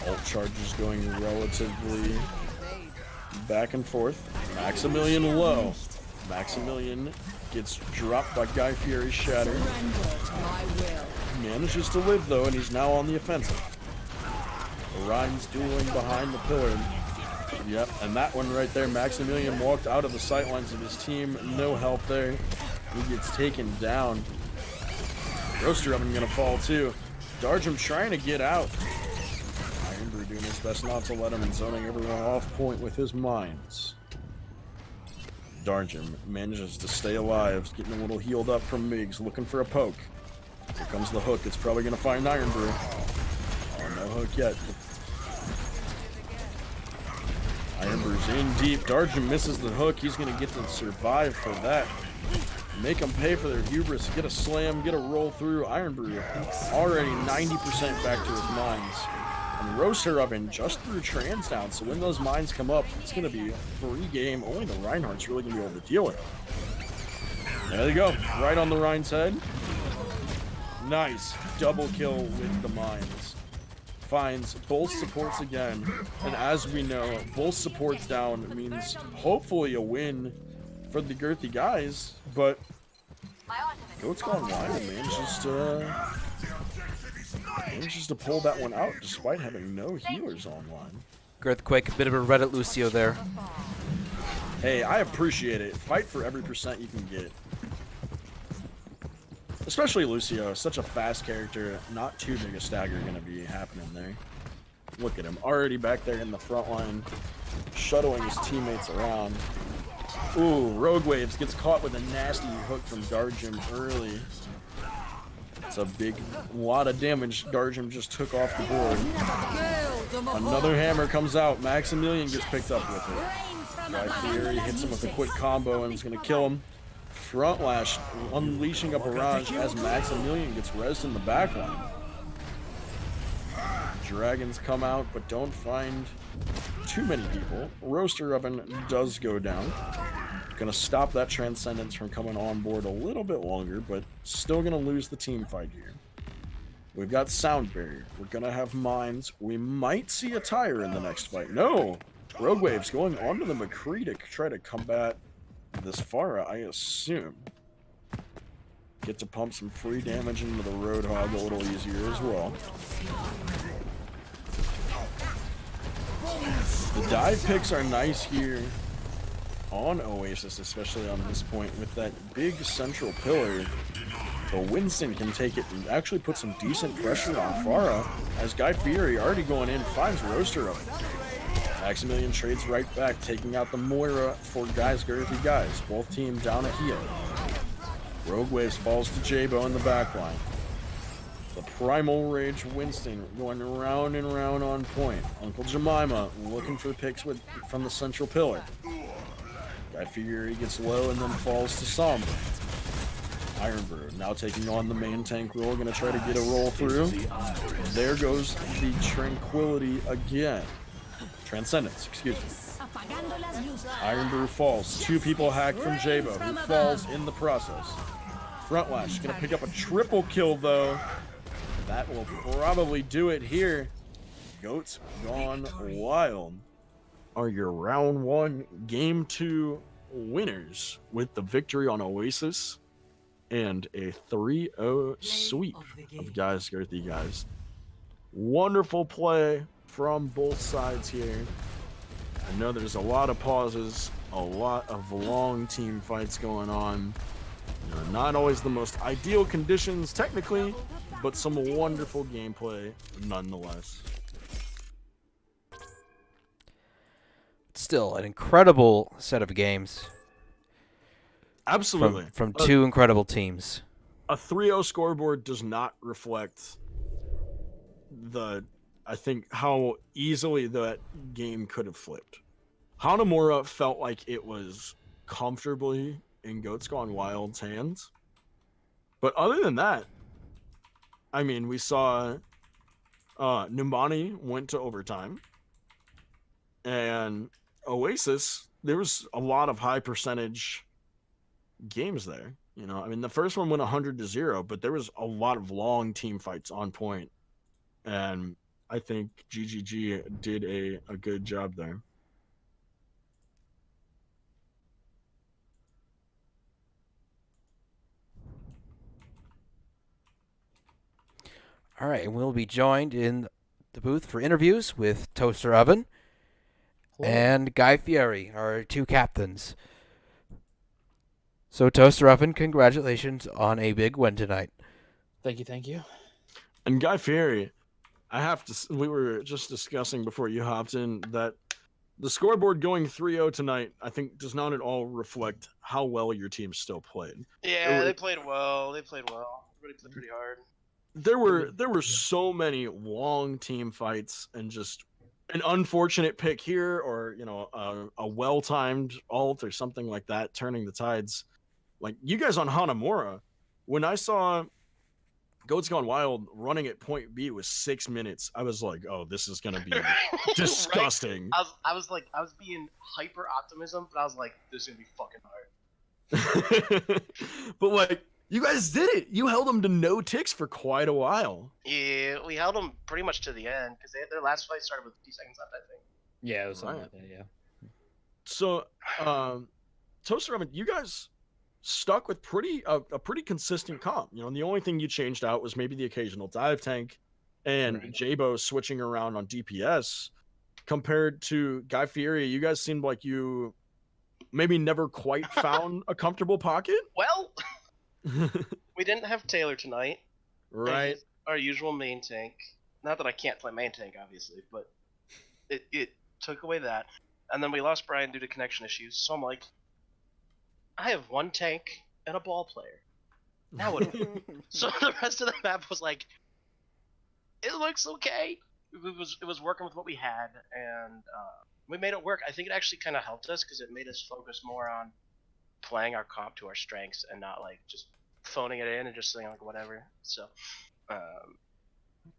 Ult charges going relatively back and forth. Maximilian low. Maximilian gets dropped by Guy Fieri's Shatter. Manages to live though, and he's now on the offensive. Orion's dueling behind the pillar. Yep, and that one right there, Maximilian walked out of the sightlines of his team. No help there. He gets taken down. Roaster Oven gonna fall too. Darjum trying to get out. Iron Brew doing his best not to let him and zoning everyone off point with his mines. Darjum manages to stay alive, getting a little healed up from Migs, looking for a poke. Here comes the hook. It's probably gonna find Iron Brew. Oh, no hook yet. Iron Brew's in deep. Darjum misses the hook. He's going to get to survive for that. Make them pay for their hubris. Get a slam, get a roll through. Iron Brew already 90% back to his mines. And Roaster Oven just threw trans down, so when those mines come up, it's going to be a free game. Only the Reinhardt's really going to be able to deal with it. There they go. Right on the Rein's head. Nice. Double kill with the mines. Finds both supports again, and as we know, both supports down means hopefully a win for the girthy guys, but Goat's gone wide and manages to pull that one out despite having no healers online. Girthquake, a bit of a Reddit Lucio there. Hey, I appreciate it. Fight for every percent you can get. Especially Lucio, such a fast character, not too big a stagger gonna be happening there. Look at him, already back there in the front line, shuttling his teammates around. Ooh, Rogue Waves gets caught with a nasty hook from Darjum early. It's a big lot of damage Darjum just took off the board. Another hammer comes out, Maximilian gets picked up with it. Guy Fieri hits him with a quick combo and is gonna kill him. Front lash unleashing a barrage as Maximilian gets rezzed in the backline. Dragons come out but don't find too many people. Roaster Oven does go down. Gonna stop that Transcendence from coming on board a little bit longer, but still gonna lose the team fight here. We've got Sound Barrier. We're gonna have Mines. We might see a tire in the next fight. No! Rogue Waves going onto the McCree to try to combat this Pharah, I assume. Get to pump some free damage into the Roadhog a little easier as well. The dive picks are nice here on Oasis, especially on this point with that big central pillar. So Winston can take it and actually put some decent pressure on Pharah as Guy Fieri already going in finds Roaster of it. Maximilian trades right back, taking out the Moira for Guy's girthy guys. Both teams down a heal. Rogue Waves falls to Jabo in the backline. The Primal Rage Winston going round and round on point. Uncle Jemima looking for picks from the central pillar. Guy Fieri gets low and then falls to Sombra. Iron Brew now taking on the main tank role, gonna try to get a roll through. There goes the Tranquility again. Transcendence, excuse me. Iron Brew falls. 2 people hacked from Jabo, who falls in the process. Frontlash gonna pick up a triple kill though. That will probably do it here. Goats gone wild are your round 1, game 2 winners with the victory on Oasis and a 3-0 sweep of Guy's girthy guys. Wonderful play from both sides here. I know there's a lot of pauses, a lot of long team fights going on, Not always the most ideal conditions technically, but some wonderful gameplay nonetheless. Still, an incredible set of games Absolutely. from two incredible teams. A 3-0 scoreboard does not reflect I think how easily that game could have flipped. Hanamura felt like it was comfortably in Goats Gone Wild's hands. But other than that, I mean, we saw Numbani went to overtime. And Oasis, there was a lot of high percentage games there. I mean, the first one went 100-0, but there was a lot of long team fights on point. And I think GGG did a good job there. All right, and we'll be joined in the booth for interviews with Toaster Oven and Guy Fieri, our two captains. So, Toaster Oven, congratulations on a big win tonight. Thank you. And Guy Fieri, we were just discussing before you hopped in that the scoreboard going 3-0 tonight, I think, does not at all reflect how well your team still played. Yeah, they played well. Everybody played pretty hard. There were so many long team fights and just an unfortunate pick here, or a well-timed ult or something like that, turning the tides. Like you guys on Hanamura, when I saw Goats Gone Wild running at point B with 6 minutes, I was like, oh, this is gonna be disgusting. Right? I was being hyper optimism, but I was like, this is gonna be fucking hard. But like, you guys did it. You held them to no ticks for quite a while. Yeah, we held them pretty much to the end because their last fight started with 50 seconds left, I think. Yeah, it was something like that. Yeah. So, Toaster Oven, you guys stuck with a pretty consistent comp. And the only thing you changed out was maybe the occasional dive tank and Jabo switching around on DPS. Compared to Guy Fieri, you guys seemed like you maybe never quite found a comfortable pocket. Well, we didn't have Taylor tonight. Right. Our usual main tank. Not that I can't play main tank, obviously, but it took away that. And then we lost Brian due to connection issues. So I'm like, I have one tank and a ball player. Now what? So the rest of the map was like, it looks okay. It was working with what we had, and we made it work. I think it actually kind of helped us because it made us focus more on playing our comp to our strengths and not like just phoning it in and just saying like whatever. So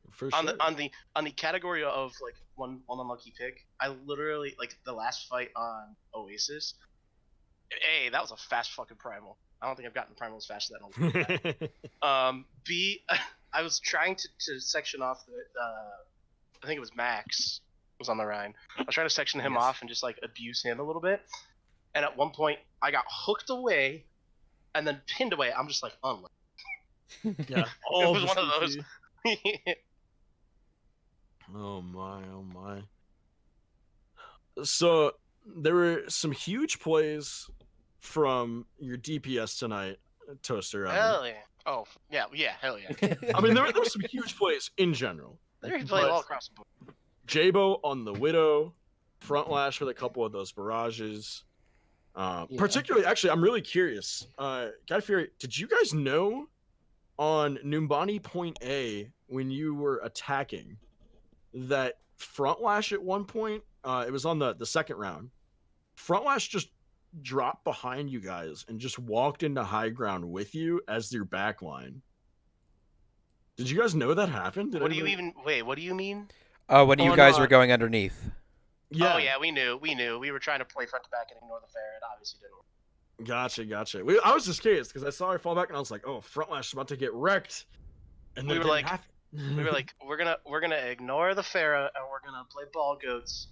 For on sure. the category of like one unlucky pick, I literally like the last fight on Oasis. A, that was a fast fucking primal. I don't think I've gotten primal as fast as that all B, I was trying to section off the I think it was Max was on the Rhine. I was trying to section him off and just like abuse him a little bit. And at one point I got hooked away and then pinned away. I'm just like, unlucky. Yeah. It was one of those. Oh my. So there were some huge plays from your DPS tonight, Toaster. Hell yeah. Oh, yeah, hell yeah. I mean, there were some huge plays in general. They play all across the board. Jabo on the Widow, front lash with a couple of those barrages. Particularly, actually, I'm really curious. Guy Fieri, did you guys know on Numbani Point A when you were attacking that front lash at one point, it was on the second round, front lash just dropped behind you guys and just walked into high ground with you as your back line? Did you guys know that happened? What do you mean? When you guys were going underneath. Yeah. Oh yeah, we knew. We were trying to play front to back and ignore the fair. It obviously didn't work. Gotcha. I was just curious because I saw her fall back and I was like, "Oh, front lash is about to get wrecked." And we were like, we're gonna ignore the Pharah and we're gonna play ball goats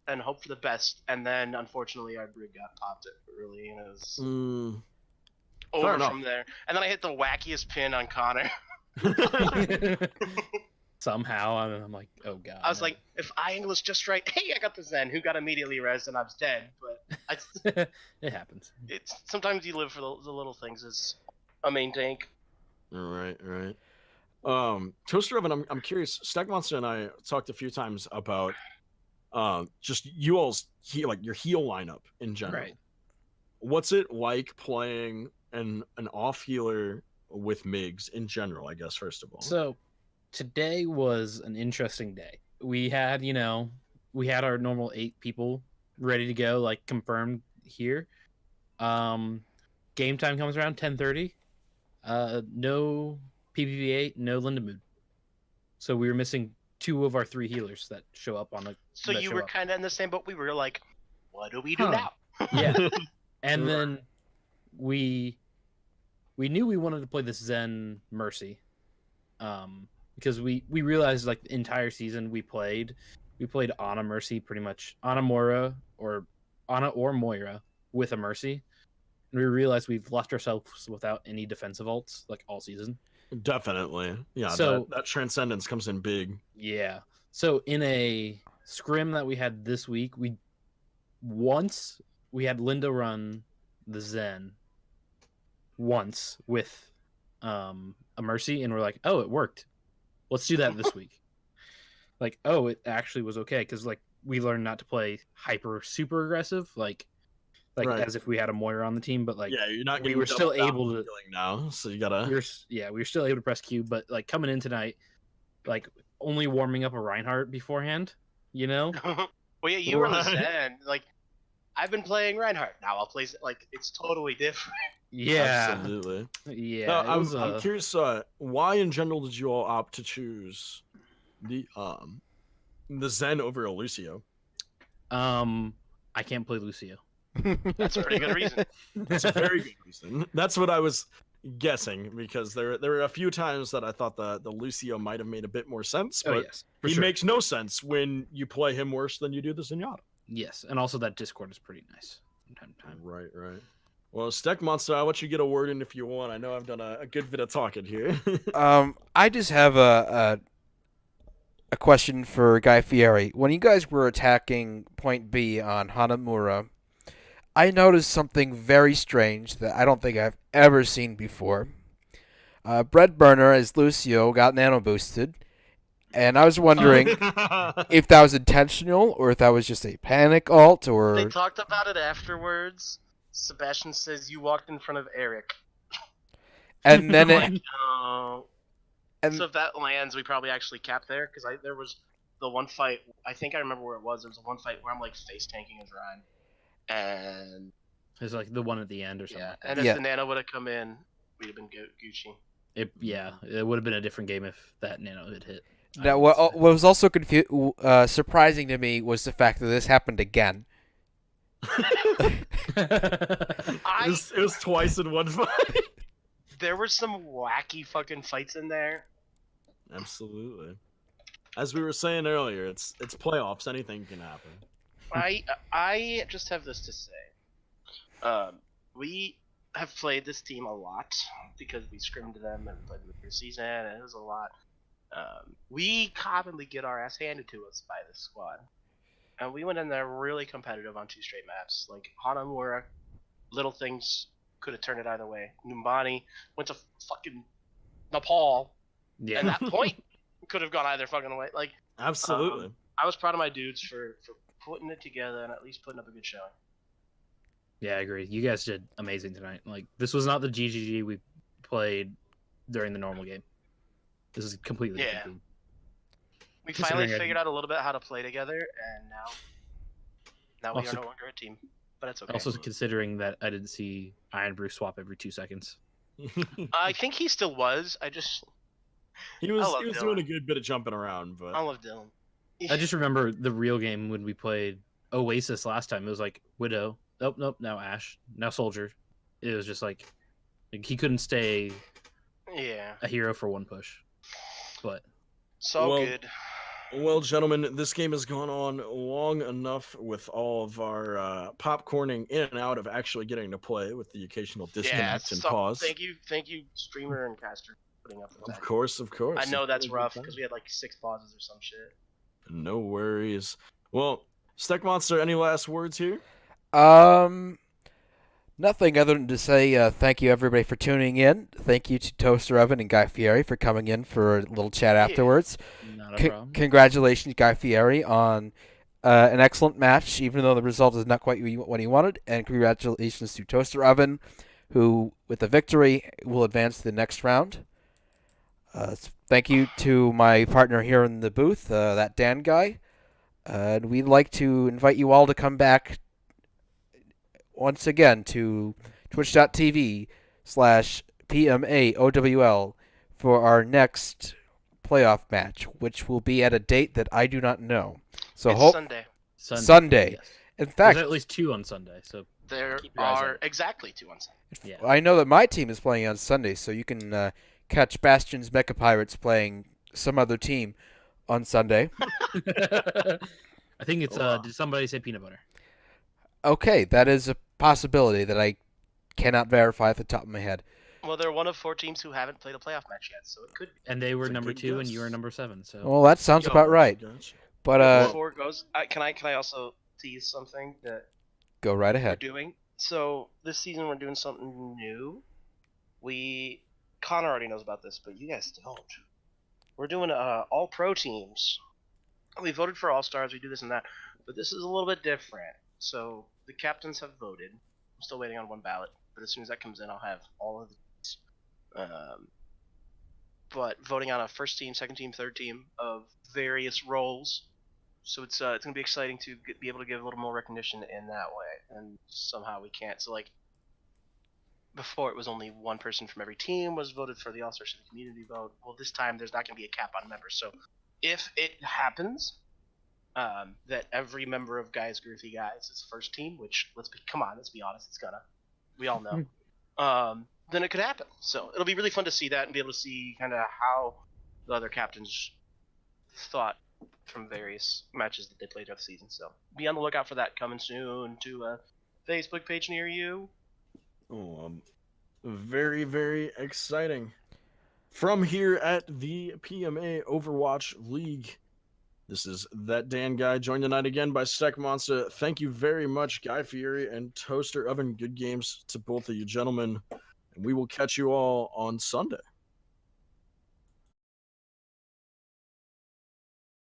and hope for the best. And then unfortunately our brig got popped early and it was over from there. And then I hit the wackiest pin on Connor. Somehow I'm like, oh god. I was like, if I angle is just right, hey, I got the Zen, who got immediately res and I was dead. But it happens. It's sometimes you live for the little things. a main tank. Right. Toaster Oven, I'm curious. Stack Monster and I talked a few times about just you all's your heal lineup in general. Right. What's it like playing an off healer with Migs in general? I guess first of all. So today was an interesting day. We had, our normal 8 people ready to go, like confirmed here. Game time comes around 10:30. No PPV8, no Linda Mood. So we were missing 2 of our 3 healers that show up on the. So that you show were up. kind of in the same boat we were. Like, what do we do Huh. now? Yeah. And then we knew we wanted to play this Zen Mercy. Because we realized like the entire season we played Ana Mercy pretty much, Ana Moira or Moira with a Mercy. And we realized we've left ourselves without any defensive ults like all season. Definitely. Yeah, So- that transcendence comes in big. Yeah. So in a scrim that we had this week, we had Linda run the Zen once with a Mercy, and we're like, oh, it worked. Let's do that this week. Like, oh, it actually was okay, because like we learned not to play super aggressive, like Right. as if we had a Moira on the team, but like Yeah, you're not. we getting were still double down able to. healing now, so you gotta. we were still able to press Q, but like coming in tonight, like only warming up a Reinhardt beforehand, Well, yeah, you were the Right. Zen. Like, I've been playing Reinhardt. Now I'll play. Like, it's totally different. Yeah, Absolutely. yeah. No, it was, I'm curious. Why in general did you all opt to choose the Zen over a Lucio? I can't play Lucio. That's a pretty good reason. That's a very good reason. That's what I was guessing, because there were a few times that I thought the Lucio might have made a bit more sense, but yes, for he sure. makes no sense when you play him worse than you do the Zenyatta. Yes, and also that Discord is pretty nice from time to time. Right. Well, Steck Monster, I'll let you get a word in if you want. I know I've done a good bit of talking here. I just have a question for Guy Fieri. When you guys were attacking Point B on Hanamura, I noticed something very strange that I don't think I've ever seen before. Bread Burner as Lucio got nano boosted, and I was wondering if that was intentional or if that was just a panic alt They or. talked about it afterwards. Sebastian says you walked in front of Eric. And then I'm it, like, oh. and So if that lands, we probably actually cap there, because there was the one fight. I think I remember where it was. There was a one fight where I'm like face tanking as Ryan, and It's like the one at the end or something. yeah, like that. and if Yeah. the Nano would have come in, we'd have been Gucci. It would have been a different game if that nano had hit. I now, would what say. was also surprising to me was the fact that this happened again. It was twice in one fight. There were some wacky fucking fights in there. Absolutely. As we were saying earlier, it's playoffs. Anything can happen. I just have this to say. We have played this team a lot because we scrimmed them and played them through season, and it was a lot. We commonly get our ass handed to us by this squad. And we went in there really competitive on 2 straight maps. Like, Hanamura, little things could have turned it either way. Numbani went to fucking Nepal, Yeah. and that point could have gone either fucking way. Like, Absolutely. I was proud of my dudes for putting it together and at least putting up a good showing. Yeah, I agree. You guys did amazing tonight. Like, this was not the GGG we played during the normal game. This is completely Yeah. different. We Considering finally I- figured out a little bit how to play together, and now we Also- are no longer a team. But it's okay. Also, considering that I didn't see Iron Brew swap every 2 seconds. I think he still was. he was love doing Dylan. a good bit of jumping around, but I love Dylan. I just remember the real game when we played Oasis last time. It was like Widow. Nope. Now Ash. Now Soldier. It was just like he couldn't stay Yeah. a hero for one push. But So Well, good. Well, gentlemen, this game has gone on long enough with all of our popcorning in and out of actually getting to play, with the occasional disconnect and pause. Thank you, streamer and caster, for putting up with Of that. course. I know that's rough because we had like 6 pauses or some shit. No worries. Well, Steck Monster, any last words here? Nothing other than to say thank you, everybody, for tuning in. Thank you to Toaster Oven and Guy Fieri for coming in for a little chat afterwards. Not a problem. Congratulations, Guy Fieri, on an excellent match, even though the result is not quite what he wanted. And congratulations to Toaster Oven, who, with the victory, will advance to the next round. Thank you to my partner here in the booth, that Dan guy. And we'd like to invite you all to come back once again to twitch.tv/PMAOWL for our next playoff match, which will be at a date that I do not know. So It's Sunday. Sunday. Yes. In There's fact, at least 2 on Sunday, so There Keep your eyes are out. exactly 2 on Sunday. yeah. I know that my team is playing on Sunday, so you can catch Bastion's Mecha Pirates playing some other team on Sunday. I think it's Wow. did somebody say peanut butter? Okay, that is a possibility that I cannot verify at the top of my head. Well, they're one of 4 teams who haven't played a playoff match yet, so it could be. And they were That's a number good 2 and you were guess. number 7, so Well, that sounds Yo, about right. Gotcha. But Before it goes, can I also tease something that go right we're ahead. doing? So this season we're doing something new. Connor already knows about this, but you guys don't. We're doing all pro teams. We voted for all stars. We do this and that, but this is a little bit different. So the captains have voted. I'm still waiting on one ballot, but as soon as that comes in, I'll have all of these. But voting on a first team, second team, third team of various roles. So it's gonna be exciting to be able to give a little more recognition in that way, and somehow we can't. So like before, it was only one person from every team was voted for the All Stars community vote. Well, this time there's not gonna be a cap on members. So if it happens that every member of Guys Girthy Guys is first team, which let's be honest, it's gonna. We all know. Then it could happen. So it'll be really fun to see that and be able to see kind of how the other captains thought from various matches that they played throughout the season. So be on the lookout for that coming soon to a Facebook page near you. Oh, very, very exciting. From here at the PMA Overwatch League, this is That Dan Guy, joined tonight again by Sec Monster. Thank you very much, Guy Fieri and Toaster Oven. Good games to both of you gentlemen. And we will catch you all on Sunday.